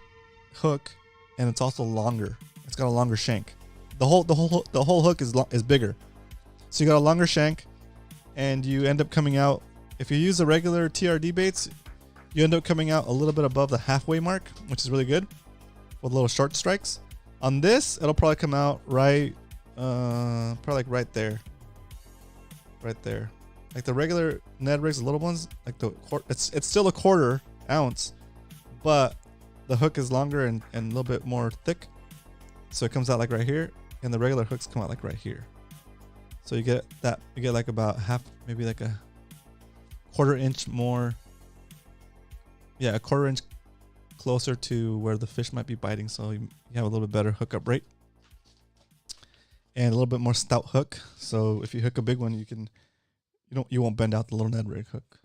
hook, and it's also longer. It's got a longer shank. The whole hook is bigger, so you got a longer shank, and you end up coming out. If you use the regular TRD baits, you end up coming out a little bit above the halfway mark, which is really good with little short strikes. On this, it'll probably come out right, probably like right there, like the regular Ned rigs, the little ones, like it's still a 1/4 ounce, but the hook is longer and a little bit more thick, so it comes out like right here, and the regular hooks come out like right here. So you get like about half, maybe like a 1/4 inch more. Yeah, a 1/4 inch closer to where the fish might be biting, so you have a little bit better hookup rate and a little bit more stout hook. So if you hook a big one, you won't bend out the little Ned rig hook.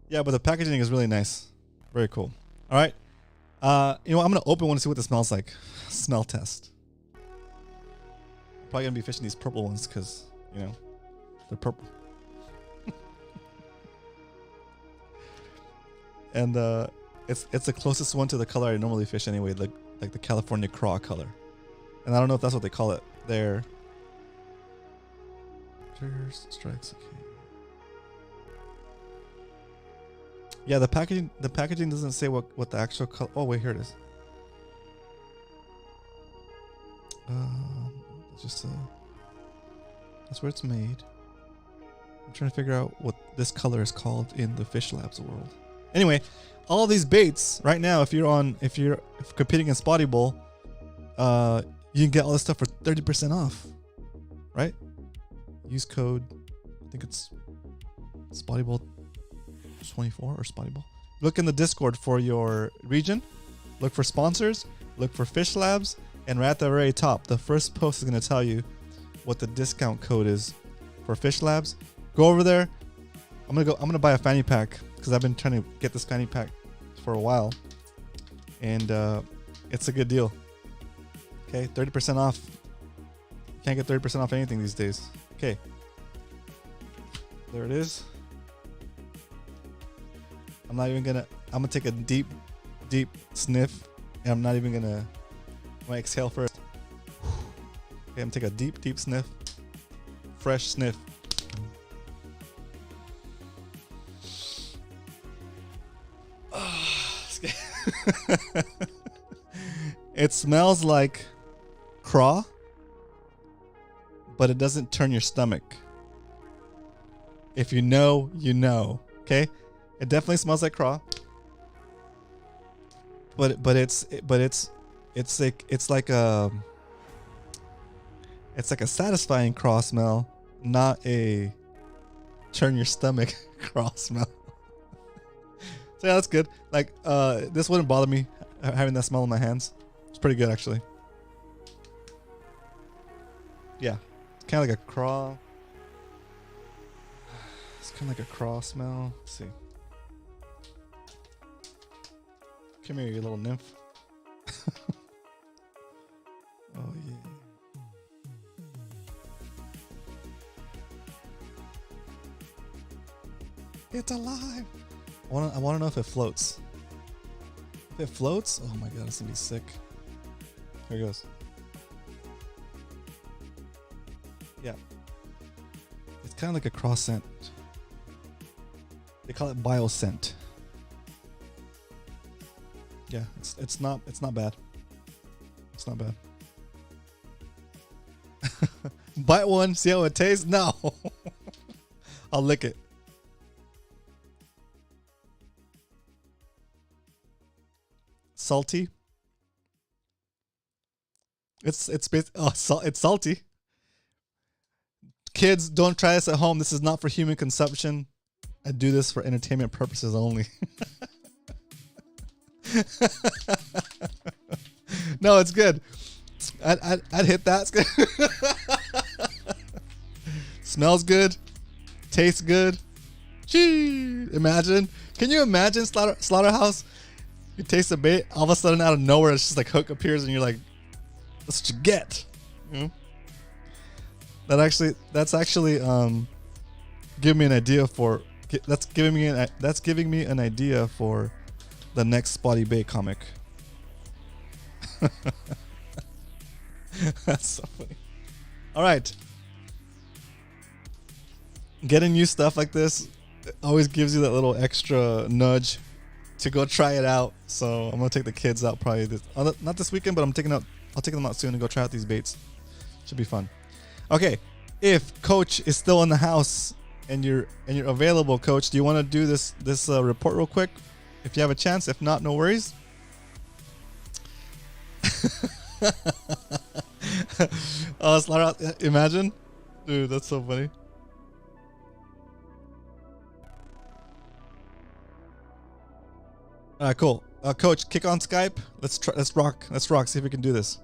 Yeah, but the packaging is really nice, very cool. All right, I'm gonna open one to see what it smells like. Smell test. Probably gonna be fishing these purple ones because they're purple. And it's the closest one to the color I normally fish anyway, like the California craw color. And I don't know if that's what they call it there. Triggers, strikes, okay. Yeah, the packaging doesn't say what the actual color. Oh wait, here it is. It's just that's where it's made. I'm trying to figure out what this color is called in the Fish Labs world. Anyway, all these baits right now, if you're competing in Spotty Bowl, you can get all this stuff for 30% off, right? Use code, I think it's Spotty Bowl 24 or Spotty Bowl. Look in the Discord for your region. Look for sponsors. Look for Fish Labs, and right at the very top, the first post is going to tell you what the discount code is for Fish Labs. Go over there. I'm gonna buy a fanny pack because I've been trying to get this fanny pack for a while, and it's a good deal. Okay, 30% off. You can't get 30% off anything these days. Okay, there it is. I'm gonna take a deep sniff, and I'm gonna exhale first. Okay, I'm gonna take a deep sniff, fresh sniff. It smells like craw, but it doesn't turn your stomach. If you know, you know. Okay, it definitely smells like craw, but it's like a satisfying craw smell, not a turn your stomach craw smell. So yeah, that's good. Like, this wouldn't bother me having that smell in my hands. It's pretty good, actually. Yeah, it's kind of like a craw. It's kind of like a craw smell. Let's see. Come here, you little nymph. Oh yeah. It's alive. I wanna know if it floats. If it floats, oh my god, it's gonna be sick. Here it goes. Yeah. It's kind of like a cross scent. They call it bioscent. Yeah, it's not bad. It's not bad. Bite one, see how it tastes? No. I'll lick it. Salty. It's salty. Kids, don't try this at home. This is not for human consumption. I do this for entertainment purposes only. No, it's good. I'd hit that. It's good. Smells good. Tastes good. Gee, imagine. Can you imagine Slaughterhouse? You taste the bait, all of a sudden out of nowhere, it's just like Hook appears, and you're like, "That's what you get." You know? That's actually giving me an idea for. That's giving me an idea for the next Spotty Bay comic. That's so funny. All right. Getting new stuff like this always gives you that little extra nudge to go try it out. So I'm gonna take the kids out probably not this weekend, but I'll take them out soon and go try out these baits. Should be fun. Okay, if Coach is still in the house and you're available, Coach, do you want to do this report real quick? If you have a chance. If not, no worries. Oh, Slaughterhouse, imagine, dude, that's so funny. All right, cool. Coach, kick on Skype. Let's rock. See if we can do this.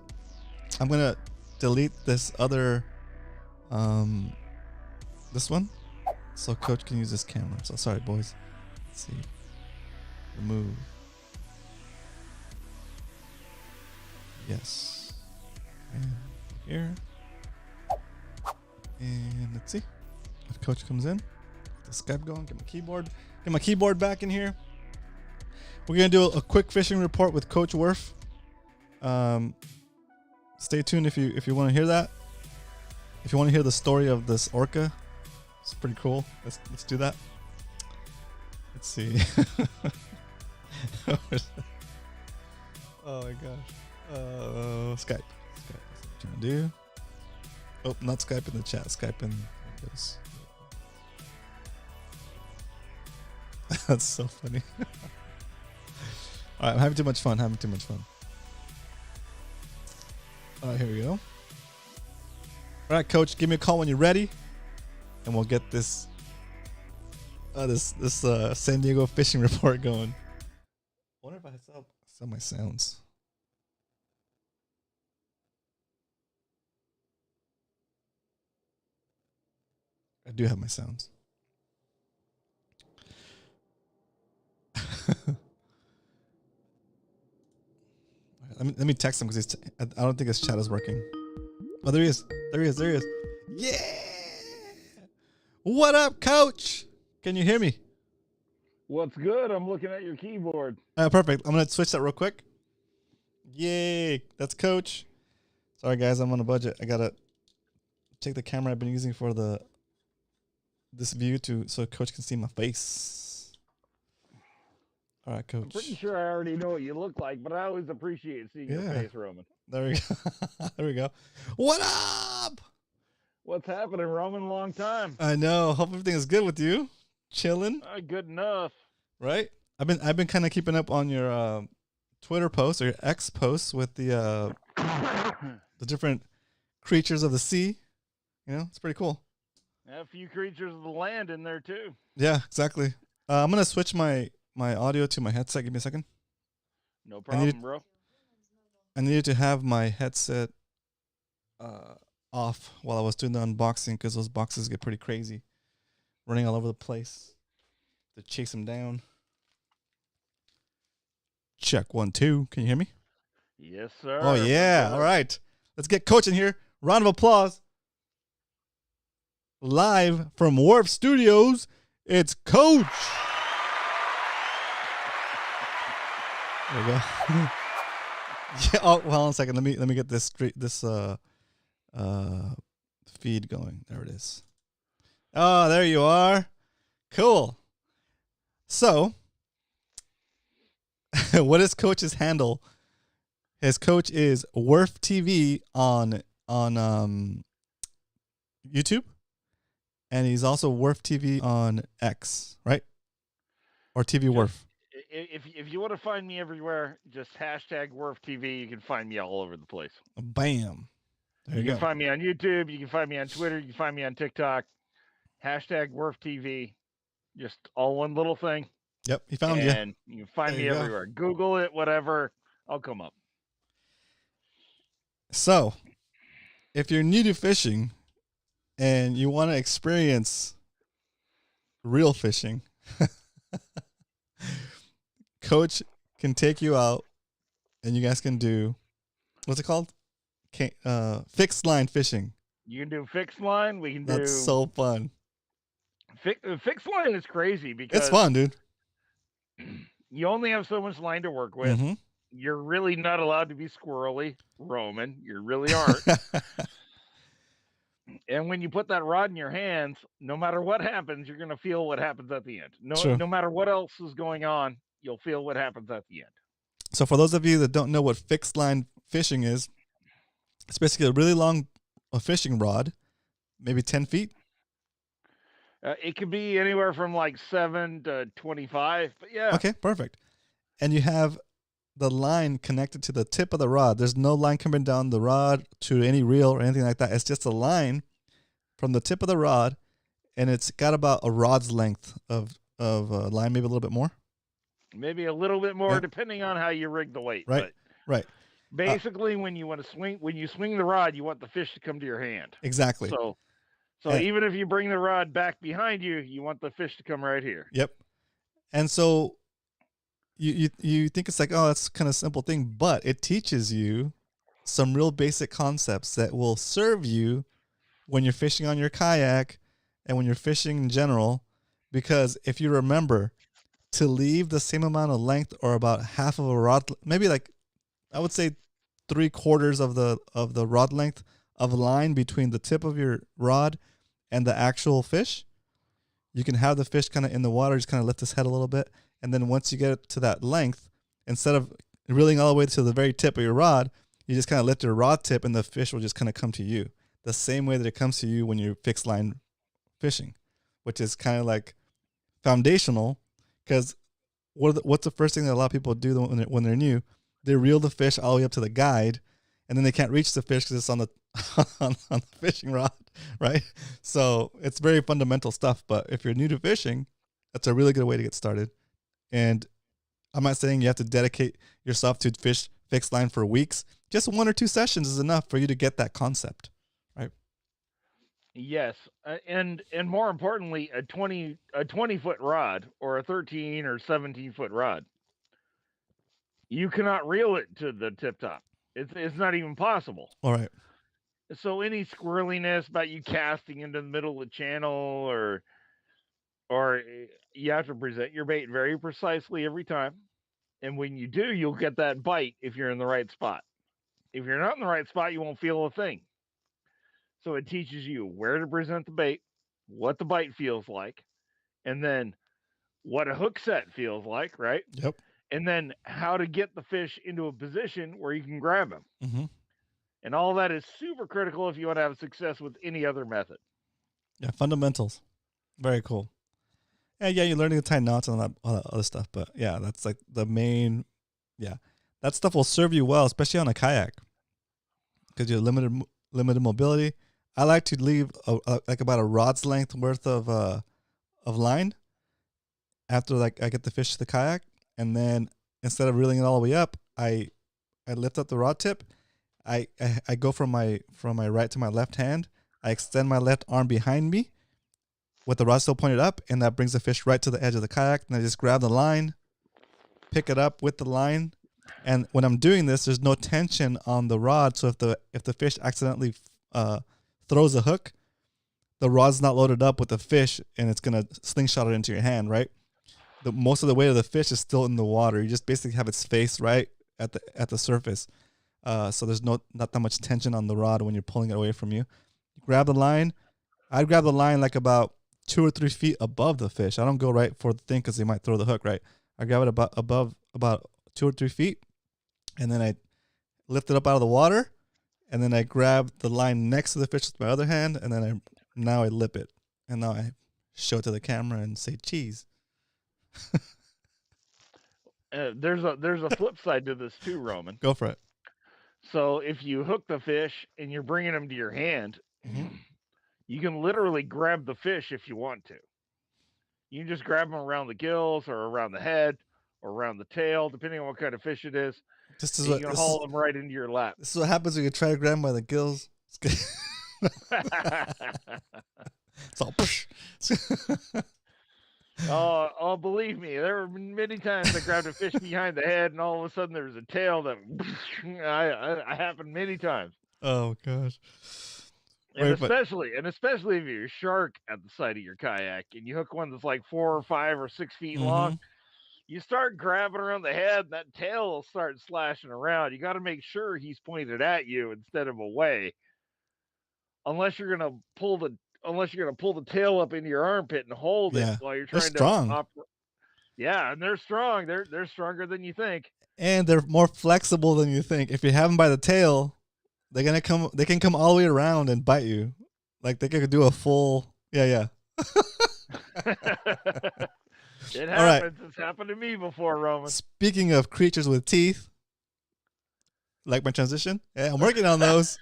I'm gonna delete this other, this one, so Coach can use this camera. So sorry, boys. Let's see. Remove. Yes. And here. And let's see if Coach comes in. Get the Skype going. Get my keyboard back in here. We're gonna do a quick fishing report with Coach Worf. Stay tuned if you want to hear that. If you want to hear the story of this orca, it's pretty cool. Let's do that. Let's see. Oh my gosh. Skype. What you gonna do? Oh, not Skype in the chat. Skype in this. That's so funny. All right, I'm having too much fun. All right, here we go. All right, Coach, give me a call when you're ready, and we'll get this San Diego fishing report going. I wonder if I sell my sounds. I do have my sounds. Let me text him because I don't think his chat is working. Oh, there he is. Yeah. What up, Coach? Can you hear me? What's good? I'm looking at your keyboard. Perfect. I'm gonna switch that real quick. Yay! That's Coach. Sorry, guys. I'm on a budget. I gotta take the camera I've been using for this view so Coach can see my face. All right, Coach. I'm pretty sure I already know what you look like, but I always appreciate seeing your face, Roman. There we go. There we go. What up? What's happening, Roman? Long time. I know. Hope everything is good with you. Chilling. Good enough. Right? I've been kind of keeping up on your Twitter posts or your X posts with the different creatures of the sea. You know, it's pretty cool. A few creatures of the land in there too. Yeah, exactly. I'm gonna switch my audio to my headset. Give me a second. No problem, bro. I needed to have my headset off while I was doing the unboxing because those boxes get pretty crazy, running all over the place to chase them down. Check 1 2. Can you hear me? Yes, sir. Oh yeah. All right. Let's get Coach in here. Round of applause. Live from Warp Studios It's Coach. There you go. Yeah. Oh, well, hold on a second. Let me get this feed going. There it is. Oh, there you are. Cool. So, what is Coach's handle? His coach is Worf TV on YouTube, and he's also Worf TV on X, right? Or TV Worf. If you want to find me everywhere, just hashtag Worf TV. You can find me all over the place. Bam. There you can go. find me on YouTube. You can find me on Twitter. You can find me on TikTok. Hashtag Worf TV. Just all one little thing. Yep, he found you. And you can find me everywhere. Google it, whatever. I'll come up. So, if you're new to fishing and you want to experience real fishing, Coach can take you out and you guys can do, what's it called? Fixed line fishing. You can do fixed line. We can do. That's so fun. Fixed line is crazy because it's fun, dude. You only have so much line to work with. Mm-hmm. You're really not allowed to be squirrely, Roman. You really aren't. And when you put that rod in your hands, no matter what happens, you're going to feel what happens at the end. No matter what else is going on, you'll feel what happens at the end. So for those of you that don't know what fixed line fishing is, it's basically a really long fishing rod, maybe 10 feet. It could be anywhere from like 7 to 25, but yeah. Okay, perfect. And you have the line connected to the tip of the rod. There's no line coming down the rod to any reel or anything like that. It's just a line from the tip of the rod, and it's got about a rod's length of line, maybe a little bit more. Maybe a little bit more, depending on how you rig the weight. Right, right. Basically, when you swing the rod, you want the fish to come to your hand. Exactly. So even if you bring the rod back behind you, you want the fish to come right here. Yep. And so you think it's like, oh, that's kind of simple thing, but it teaches you some real basic concepts that will serve you when you're fishing on your kayak and when you're fishing in general. Because if you remember to leave the same amount of length or about half of a rod, maybe like I would say 3/4 of the rod length of line between the tip of your rod and the actual fish, you can have the fish kind of in the water, just kind of lift his head a little bit. And then once you get it to that length, instead of reeling all the way to the very tip of your rod, you just kind of lift your rod tip and the fish will just kind of come to you. The same way that it comes to you when you're fixed line fishing, which is kind of like foundational. Because what's the first thing that a lot of people do when they're new? They reel the fish all the way up to the guide, and then they can't reach the fish because it's on the on the fishing rod, right? So it's very fundamental stuff. But if you're new to fishing, that's a really good way to get started. And I'm not saying you have to dedicate yourself to fish fixed line for weeks. Just 1 or 2 sessions is enough for you to get that concept, right? Yes, and more importantly, a 20-foot rod or a 13 or 17-foot rod, you cannot reel it to the tip top. It's not even possible. All right. So any squirreliness about you casting into the middle of the channel or you have to present your bait very precisely every time. And when you do, you'll get that bite if you're in the right spot. If you're not in the right spot, you won't feel a thing. So it teaches you where to present the bait, what the bite feels like, and then what a hook set feels like, right? Yep. And then how to get the fish into a position where you can grab him. Mm-hmm. And all that is super critical if you want to have success with any other method. Yeah, fundamentals. Very cool. Yeah, you're learning to tie knots and all that other stuff. But yeah, that's like the main. Yeah, that stuff will serve you well, especially on a kayak, because you're limited mobility. I like to leave like about a rod's length worth of line after like I get the fish to the kayak, and then instead of reeling it all the way up, I lift up the rod tip. I go from my right to my left hand. I extend my left arm behind me with the rod still pointed up, and that brings the fish right to the edge of the kayak. And I just grab the line, pick it up with the line, and when I'm doing this, there's no tension on the rod. So if the fish accidentally throws a hook, the rod's not loaded up with the fish and it's gonna slingshot it into your hand, right? Most of the weight of the fish is still in the water. You just basically have its face right at the surface. So there's not that much tension on the rod when you're pulling it away from you. You grab the line. I'd grab the line like about 2 or 3 feet above the fish. I don't go right for the thing because they might throw the hook, right? I grab it about 2 or 3 feet, and then I lift it up out of the water, and then I grab the line next to the fish with my other hand, and then I lip it, and now I show it to the camera and say cheese. There's a flip side to this too, Roman. Go for it. So if you hook the fish and you're bringing them to your hand, you can literally grab the fish if you want to. You can just grab them around the gills or around the head or around the tail, depending on what kind of fish it is. You can haul them right into your lap. This is what happens when you try to grab them by the gills. It's all push. Oh, believe me, there were many times I grabbed a fish behind the head, and all of a sudden there was a tail that I happened many times. Oh gosh! And especially if you're a shark at the side of your kayak, and you hook one that's like 4 or 5 or 6 feet long, you start grabbing around the head, and that tail will start slashing around. You got to make sure he's pointed at you instead of away, unless you're gonna pull the tail up into your armpit and hold it while you're trying to. Yeah, and they're strong. They're stronger than you think, and they're more flexible than you think. If you have them by the tail, they're gonna come. They can come all the way around and bite you. Like they could do a full. Yeah. It happens. Right. It's happened to me before, Roman. Speaking of creatures with teeth, like my transition. Yeah, I'm working on those.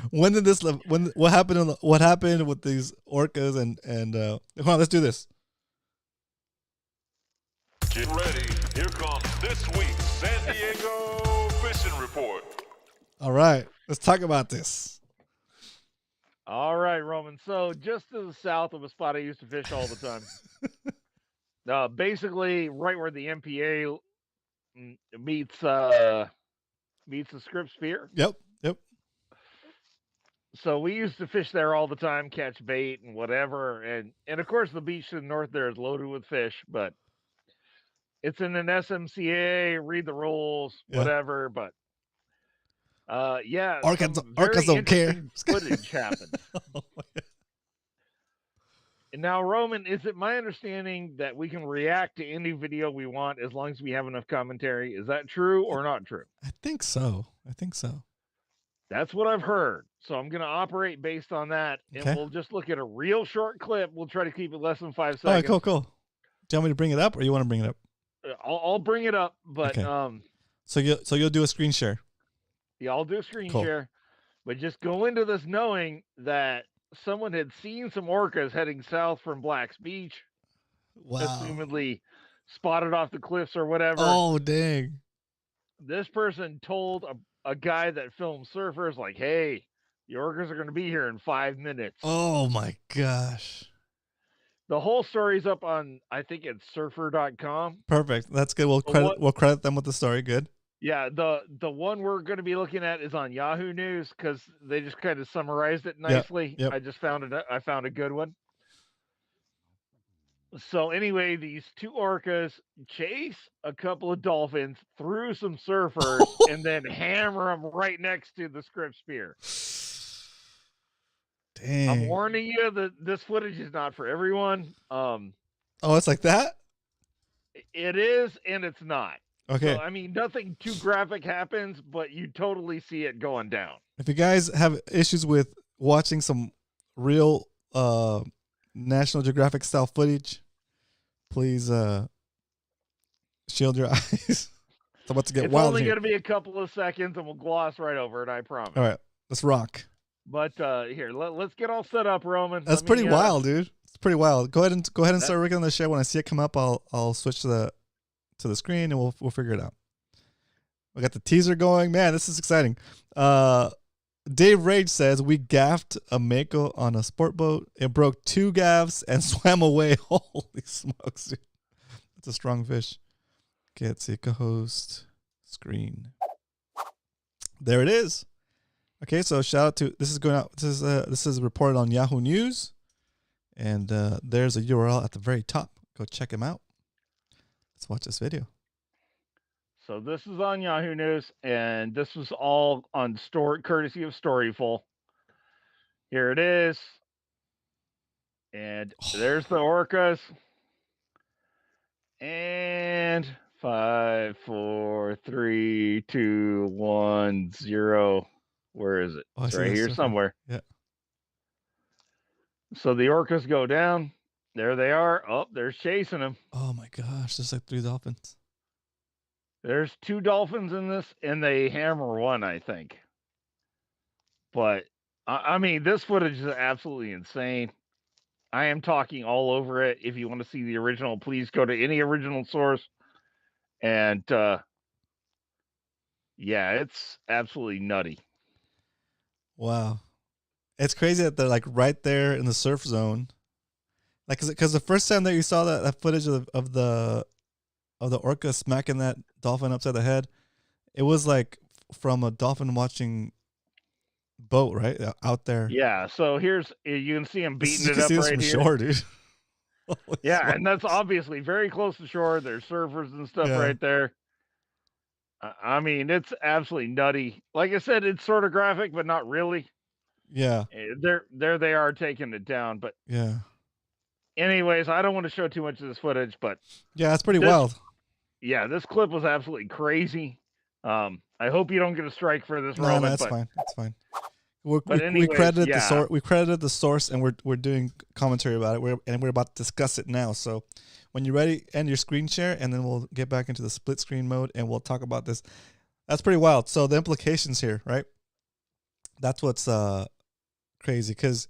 When did this? What happened? What happened with these orcas and come on, let's do this. Get ready. Here comes this week's San Diego Fishing Report. All right, let's talk about this. All right, Roman. So just to the south of a spot I used to fish all the time. Basically, right where the MPA meets the Scripps Pier. Yep. So we used to fish there all the time, catch bait and whatever, and of course the beach to the north there is loaded with fish, but it's in an SMCA, read the rules, whatever. But orcas don't care. Footage happened. And now, Roman, is it my understanding that we can react to any video we want as long as we have enough commentary? Is that true or not true? I think so. That's what I've heard. So I'm going to operate based on that, and we'll just look at a real short clip. We'll try to keep it less than 5 seconds. All right, cool. Do you want me to bring it up, or you want to bring it up? I'll bring it up, but So you'll do a screen share. Yeah, I'll do a screen share, but just go into this knowing that someone had seen some orcas heading south from Black's Beach. Wow. Assumedly spotted off the cliffs or whatever. Oh, dang. This person told a guy that filmed surfers, like, hey, the orcas are going to be here in 5 minutes. Oh, my gosh. The whole story's up on, I think it's surfer.com. Perfect. That's good. We'll credit them with the story. Good. Yeah, the one we're going to be looking at is on Yahoo News because they just kind of summarized it nicely. Yep. I just found a good one. So anyway, these 2 orcas chase a couple of dolphins through some surfers and then hammer them right next to the Scripps Pier. Dang. I'm warning you that this footage is not for everyone. It's like that? It is, and it's not. Okay. So, I mean, nothing too graphic happens, but you totally see it going down. If you guys have issues with watching some real National Geographic style footage, please shield your eyes. It's about to get wild. It's only going to be a couple of seconds, and we'll gloss right over it, I promise. All right, let's rock. But here, let's get all set up, Roman. That's pretty wild, dude. It's pretty wild. Go ahead and start working on the show. When I see it come up, I'll switch to the screen and we'll figure it out. We got the teaser going. Man, this is exciting. Dave Rage says we gaffed a Mako on a sport boat. It broke 2 gaffs and swam away. Holy smokes, dude. That's a strong fish. Okay, let's see. Co-host screen. There it is. Okay, so shout out to this is going out. This is reported on Yahoo News, and there's a URL at the very top. Go check him out. Let's watch this video. So this is on Yahoo News, and this was all on courtesy of Storyful. Here it is, and there's the orcas. And 5, 4, 3, 2, 1, 0. Where is it? Oh, it's right here somewhere. Yeah. So the orcas go down. There they are. Oh, they're chasing them. Oh my gosh, there's like 3 dolphins. There's 2 dolphins in this, and they hammer one, I think. But I mean, this footage is absolutely insane. I am talking all over it. If you want to see the original, please go to any original source. And yeah, it's absolutely nutty. Wow. It's crazy that they're like right there in the surf zone. Like, because the first time that you saw that footage of the orca smacking that dolphin upside the head, it was like from a dolphin watching boat, right? Out there. Yeah, so you can see him beating it up right from here. Shore, dude. Yeah, and that's obviously very close to shore. There's surfers and stuff right there. I mean, it's absolutely nutty. Like I said, it's sort of graphic, but not really. Yeah. There they are taking it down. But yeah. Anyways, I don't want to show too much of this footage, but yeah, that's pretty wild. Yeah, this clip was absolutely crazy. I hope you don't get a strike for this, Roman. No, that's fine. That's fine. We credited the source, and we're doing commentary about it. We're about to discuss it now. So when you're ready, end your screen share, and then we'll get back into the split screen mode, and we'll talk about this. That's pretty wild. So the implications here, right? That's what's crazy, because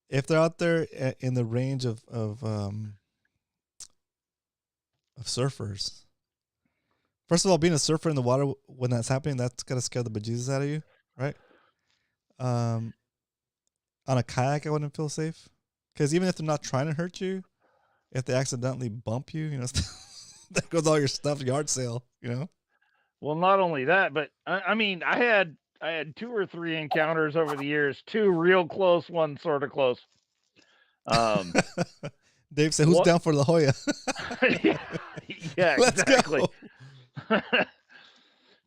if they're out there in the range of surfers, first of all, being a surfer in the water when that's happening, that's gonna scare the bejesus out of you, right? On a kayak, I wouldn't feel safe, because even if they're not trying to hurt you, if they accidentally bump you, that goes all your stuff, yard sale, Well, not only that, but I mean, I had 2 or 3 encounters over the years, 2 real close, 1 sort of close. Dave said, "Who's down for La Jolla?" yeah, exactly.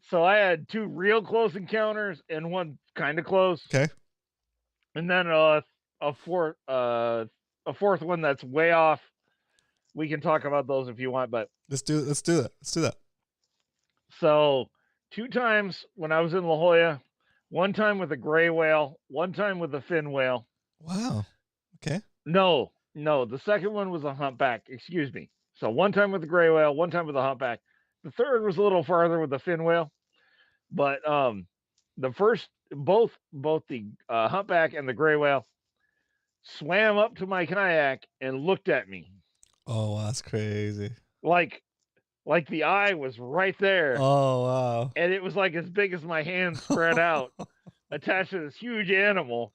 So I had 2 real close encounters and 1 kind of close. Okay. And then a fourth one that's way off. We can talk about those if you want, but let's do that. So 2 times when I was in La Jolla, 1 time with a gray whale, 1 time with a fin whale. Wow. Okay. No, the second one was a humpback. Excuse me. So 1 time with the gray whale, 1 time with a humpback. The third was a little farther with the fin whale. But the first, both the humpback and the gray whale swam up to my kayak and looked at me. Oh, that's crazy. Like the eye was right there. Oh, wow. And it was like as big as my hand spread out, attached to this huge animal.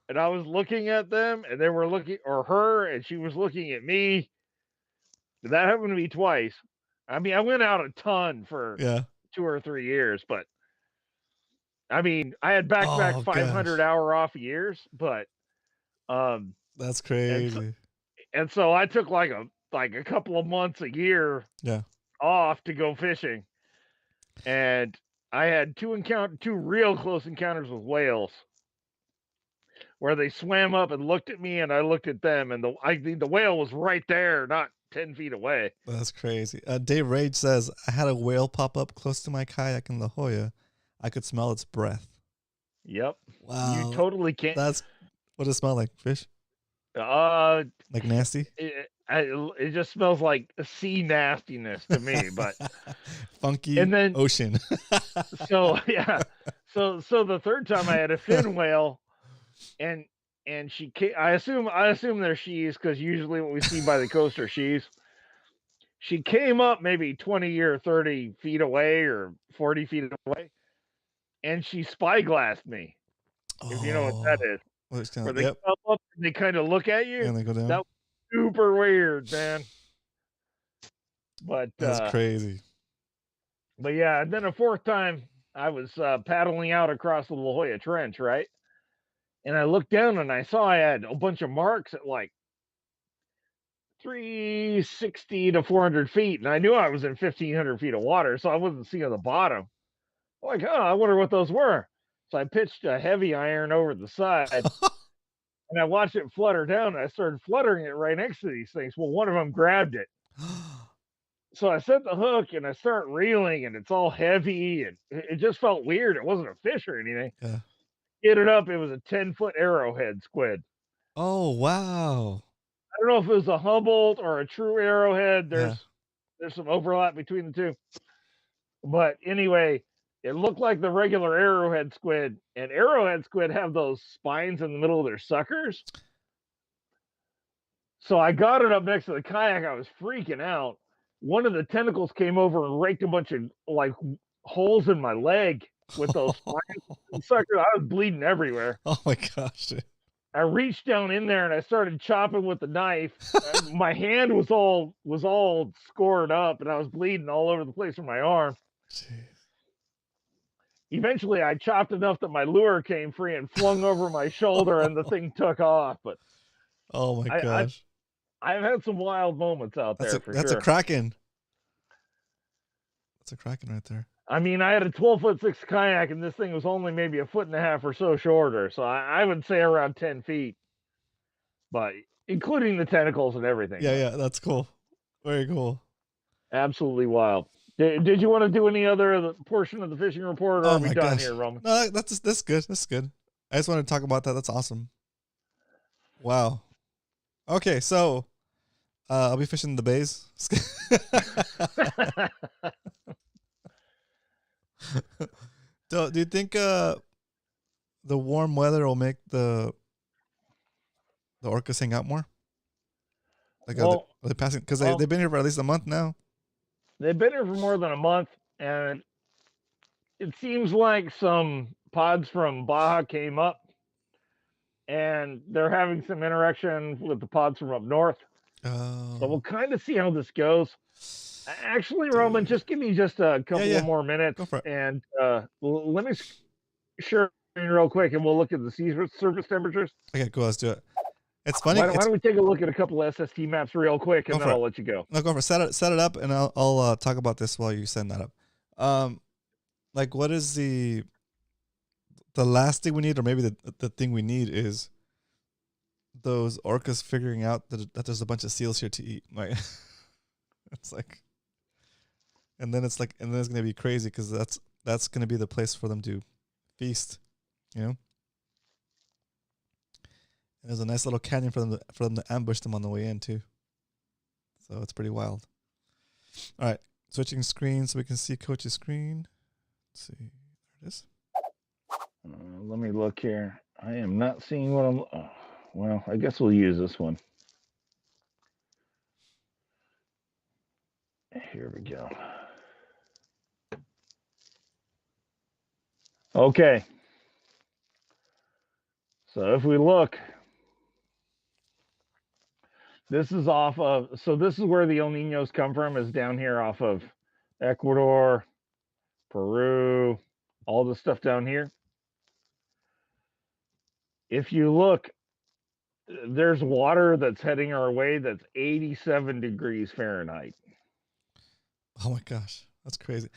And I was looking at them, and they were looking, or her, and she was looking at me. That happened to me twice. I mean, I went out a ton for 2 or 3 years, but I mean, I had back-to-back 500-hour off years, but that's crazy. And so I took like a couple of months a year off to go fishing, and I had 2 real close encounters with whales, where they swam up and looked at me, and I looked at them, and the whale was right there, not 10 feet away. That's crazy. Dave Rage says, I had a whale pop up close to my kayak in La Jolla. I could smell its breath. Yep. Wow. You totally can't. What does it smell like? Fish? Like nasty? It just smells like sea nastiness to me, but funky and then, ocean. So yeah. So the third time I had a fin whale, and she came, I assume they're she's, because usually what we see by the coast are she's. She came up maybe 20 or 30 feet away or 40 feet away, and she spyglassed me. If you know what that is. Where they come up and they kind of look at you. And they go down. That was super weird, man. But that's crazy. But yeah, and then a fourth time, I was paddling out across the La Jolla Trench, right? And I looked down and I saw I had a bunch of marks at like 360 to 400 feet. And I knew I was in 1,500 feet of water, so I wasn't seeing the bottom. I'm like, oh, I wonder what those were. So I pitched a heavy iron over the side and I watched it flutter down. And I started fluttering it right next to these things. Well, one of them grabbed it. So I set the hook and I start reeling and it's all heavy and it just felt weird. It wasn't a fish or anything. Yeah. Get it up. It was a 10-foot arrowhead squid. Oh, wow. I don't know if it was a Humboldt or a true arrowhead. Yeah. There's some overlap between the two. But anyway, it looked like the regular arrowhead squid. And arrowhead squid have those spines in the middle of their suckers. So I got it up next to the kayak. I was freaking out. One of the tentacles came over and raked a bunch of like holes in my leg with those spines and suckers. I was bleeding everywhere. Oh my gosh. Dude. I reached down in there and I started chopping with the knife. My hand was all scored up and I was bleeding all over the place from my arm. Jeez. Eventually I chopped enough that my lure came free and flung over my shoulder and the thing took off. But oh my gosh. I've had some wild moments out there for that's sure. a kraken. That's a kraken right there. I mean, I had a 12'6" kayak and this thing was only maybe 1.5 feet or so shorter. So I would say around 10 feet, but including the tentacles and everything. Yeah, that's cool. Very cool. Absolutely wild. Did you want to do any other portion of the fishing report, or are we done here, Roman? No, that's good. That's good. I just wanted to talk about that. That's awesome. Wow. Okay, so I'll be fishing the bays. So, do you think the warm weather will make the orcas hang out more? Like, are they passing? Because they've been here for at least a month now. They've been here for more than a month, and it seems like some pods from Baja came up, and they're having some interaction with the pods from up north. Oh. So we'll kind of see how this goes. Actually, Roman, just give me just a couple more minutes, and let me share real quick, and we'll look at the sea surface temperatures. Okay, cool. Let's do it. It's funny. Why don't we take a look at a couple of SST maps real quick, and then I'll let you go. No, go for it. Set it up, and I'll talk about this while you send that up. Like, what is the last thing we need, or maybe the thing we need is those orcas figuring out that there's a bunch of seals here to eat. Like, it's like, and then it's gonna be crazy because that's gonna be the place for them to feast, you know. And there's a nice little canyon for them to ambush them on the way in too. So it's pretty wild. All right, switching screens so we can see Coach's screen. Let's see, there it is. Let me look here. I am not seeing what I'm. Well, I guess we'll use this one. Here we go. Okay. So if we look, this is off of, so this is where the El Niños come from, is down here off of Ecuador, Peru, all the stuff down here. If you look, there's water that's heading our way that's 87 degrees Fahrenheit. Oh my gosh, that's crazy.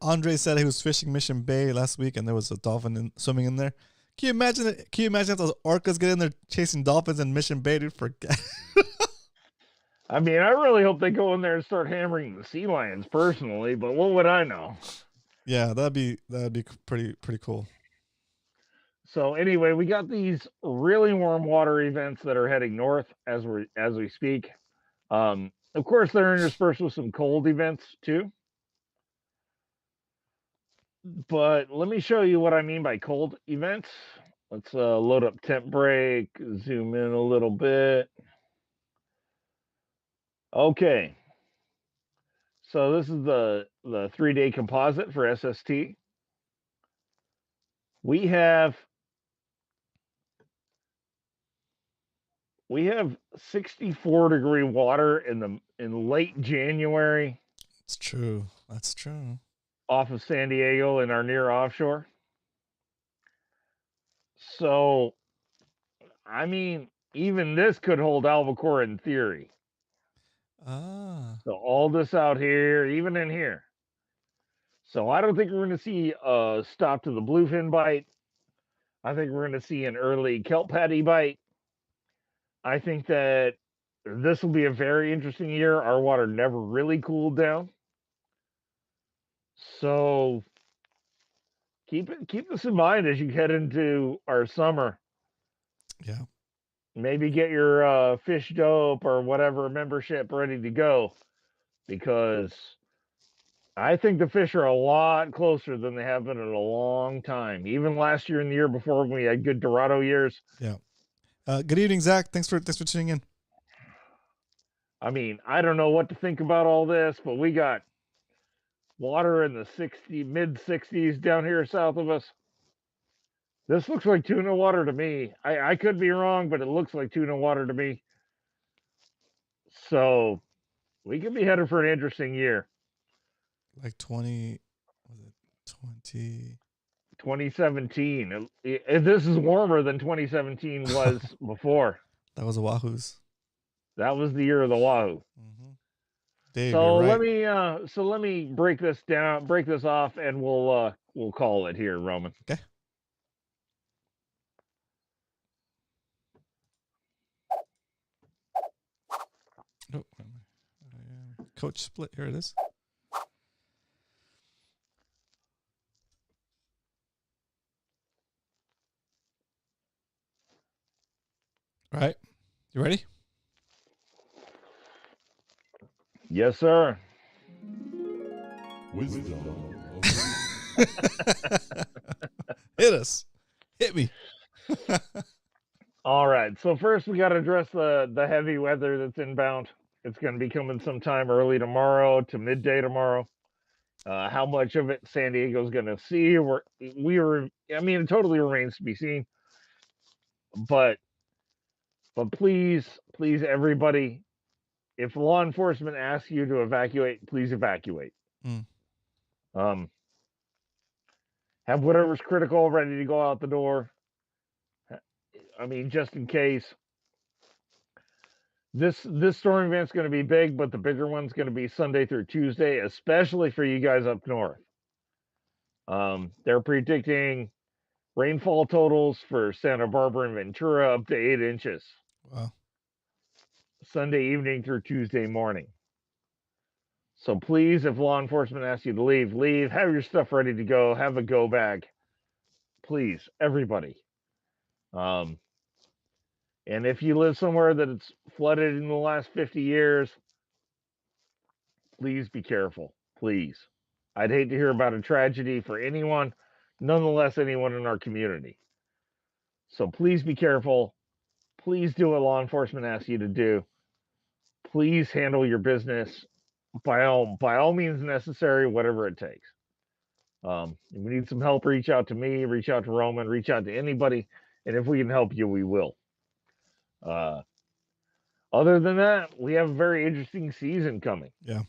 Andre said he was fishing Mission Bay last week and there was a dolphin swimming in there. Can you imagine it? Can you imagine if those orcas get in there chasing dolphins in Mission Bay, dude? Forget. I mean, I really hope they go in there and start hammering the sea lions personally, but what would I know? Yeah, that'd be pretty cool. So anyway, we got these really warm water events that are heading north as we speak. Of course, they're interspersed with some cold events too. But let me show you what I mean by cold events. Let's load up temp break, zoom in a little bit. Okay. So this is the 3-day composite for SST. We have 64-degree water in late January. It's true. That's true. off of San Diego in our near offshore. So, I mean, even this could hold albacore in theory. Ah. So all this out here, even in here. So I don't think we're going to see a stop to the bluefin bite. I think we're going to see an early kelp patty bite. I think that this will be a very interesting year. Our water never really cooled down. So keep this in mind as you head into our summer. Yeah. Maybe get your fish dope or whatever membership ready to go, because I think the fish are a lot closer than they have been in a long time. Even last year and the year before, when we had good Dorado years. Yeah. Good evening, Zach. Thanks for tuning in. I mean, I don't know what to think about all this, but we got water in the mid 60s down here south of us. This looks like tuna water to me. I could be wrong, but it looks like tuna water to me. So we could be headed for an interesting year. Like 2017. This is warmer than 2017 was before. That was Oahu's. That was the year of the Wahoo. Mm-hmm. Dave, So right. let me break this off, and we'll call it here, Roman. Okay. Oh, Coach split. Here it is. All right. You ready? Yes, sir. Wisdom. Hit us. Hit me. All right. So first, we got to address the heavy weather that's inbound. It's going to be coming sometime early tomorrow to midday tomorrow. How much of it San Diego's going to see? I mean, it totally remains to be seen. But please, everybody, if law enforcement asks you to evacuate, please evacuate. Have whatever's critical ready to go out the door. I mean, just in case. This storm event's going to be big, but the bigger one's going to be Sunday through Tuesday, especially for you guys up north. They're predicting rainfall totals for Santa Barbara and Ventura up to 8 inches. Wow. Sunday evening through Tuesday morning. So please, if law enforcement asks you to leave. Have your stuff ready to go. Have a go bag. Please, everybody. And if you live somewhere that it's flooded in the last 50 years, please be careful. Please. I'd hate to hear about a tragedy for anyone, nonetheless anyone in our community. So please be careful. Please do what law enforcement asks you to do. Please handle your business by all means necessary, whatever it takes. If we need some help, reach out to me, reach out to Roman, reach out to anybody, and if we can help you, we will. Other than that, we have a very interesting season coming. Yeah.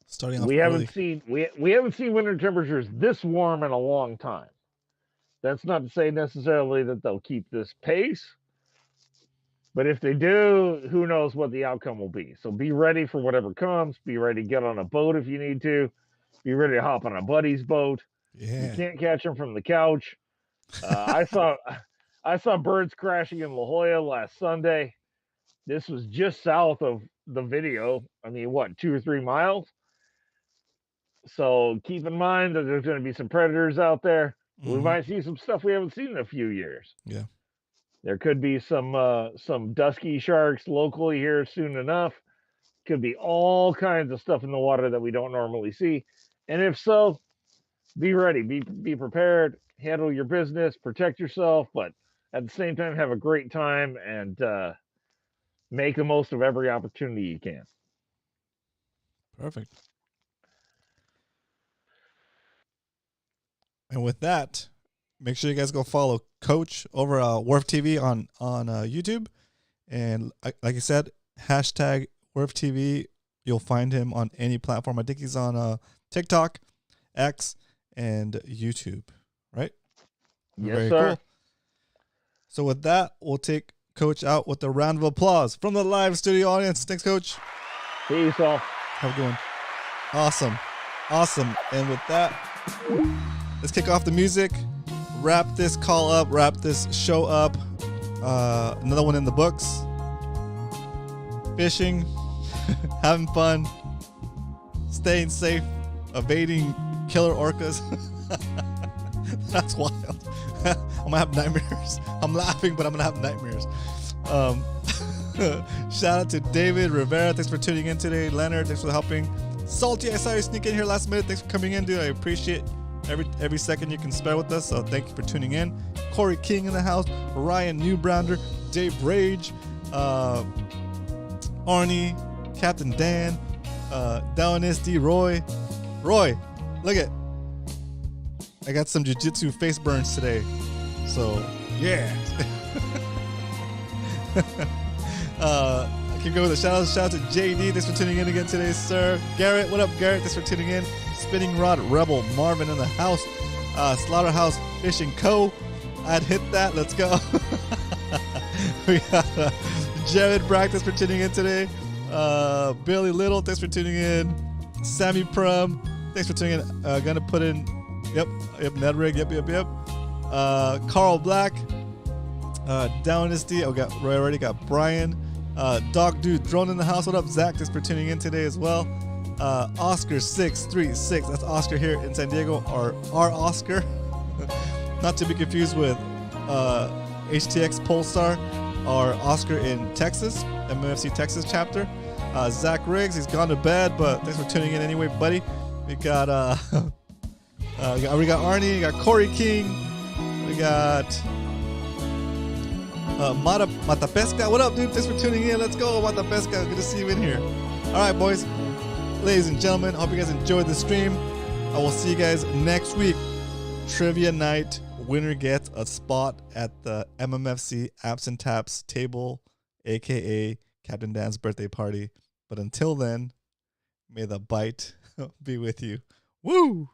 Starting we off haven't seen winter temperatures this warm in a long time. That's not to say necessarily that they'll keep this pace, but if they do, who knows what the outcome will be. So be ready for whatever comes. Be ready to get on a boat if you need to. Be ready to hop on a buddy's boat. Yeah. You can't catch them from the couch. I saw birds crashing in La Jolla last Sunday. This was just south of the video. I mean, what, 2 or 3 miles? So keep in mind that there's going to be some predators out there. Mm-hmm. We might see some stuff we haven't seen in a few years. Yeah. There could be some dusky sharks locally here soon enough. Could be all kinds of stuff in the water that we don't normally see. And if so, be ready, be prepared, handle your business, protect yourself, but at the same time, have a great time and make the most of every opportunity you can. Perfect. And with that, make sure you guys go follow Coach over Wharf TV on YouTube. And like I said, hashtag Wharf TV. You'll find him on any platform. I think he's on TikTok, X, and YouTube. Right? Yes, sir. So with that, we'll take Coach out with a round of applause from the live studio audience. Thanks, Coach. Peace all. Have a good one. Awesome. And with that, let's kick off the music. Wrap this call up. Wrap this show up. Another one in the books. Fishing, having fun, staying safe, evading killer orcas. That's wild. I'm gonna have nightmares. I'm laughing, but I'm gonna have nightmares. Shout out to David Rivera. Thanks for tuning in today. Leonard, thanks for helping. Salty, I saw you sneak in here last minute. Thanks for coming in, dude. I appreciate every second you can spare with us. So thank you for tuning in. Corey King in the house. Ryan Newbrounder. Dave Rage. Arnie, Captain Dan, Downisty, Roy, look at, I got some jiu-jitsu face burns today, so yeah. I can go with a shout out to JD, thanks for tuning in again today, sir. Garrett, what up, Garrett? Thanks for tuning in. Spinning Rod Rebel, Marvin in the house. Slaughterhouse Fishing Co. I'd hit that, let's go. We got Jared Brack, thanks for tuning in today. Billy Little, thanks for tuning in. Sammy Prum, thanks for tuning in. Gonna put in, yep, Nedrig, yep. Carl Black, Downisty. I already got Brian. Dog Dude Drone in the house. What up, Zach? Thanks for tuning in today as well. Oscar636, that's Oscar here in San Diego, or our Oscar. Not to be confused with HTX Polestar, or Oscar in Texas, MMFC Texas chapter. Zach Riggs, he's gone to bed, but thanks for tuning in anyway, buddy. We got we got Arnie, we got Corey King, we got Matapesca. What up, dude? Thanks for tuning in. Let's go, Matapesca. Good to see you in here. All right, boys, ladies and gentlemen, hope you guys enjoyed the stream. I will see you guys next week. Trivia night. Winner gets a spot at the MMFC Apps and Taps table, aka Captain Dan's birthday party. But until then, may the bite be with you. Woo!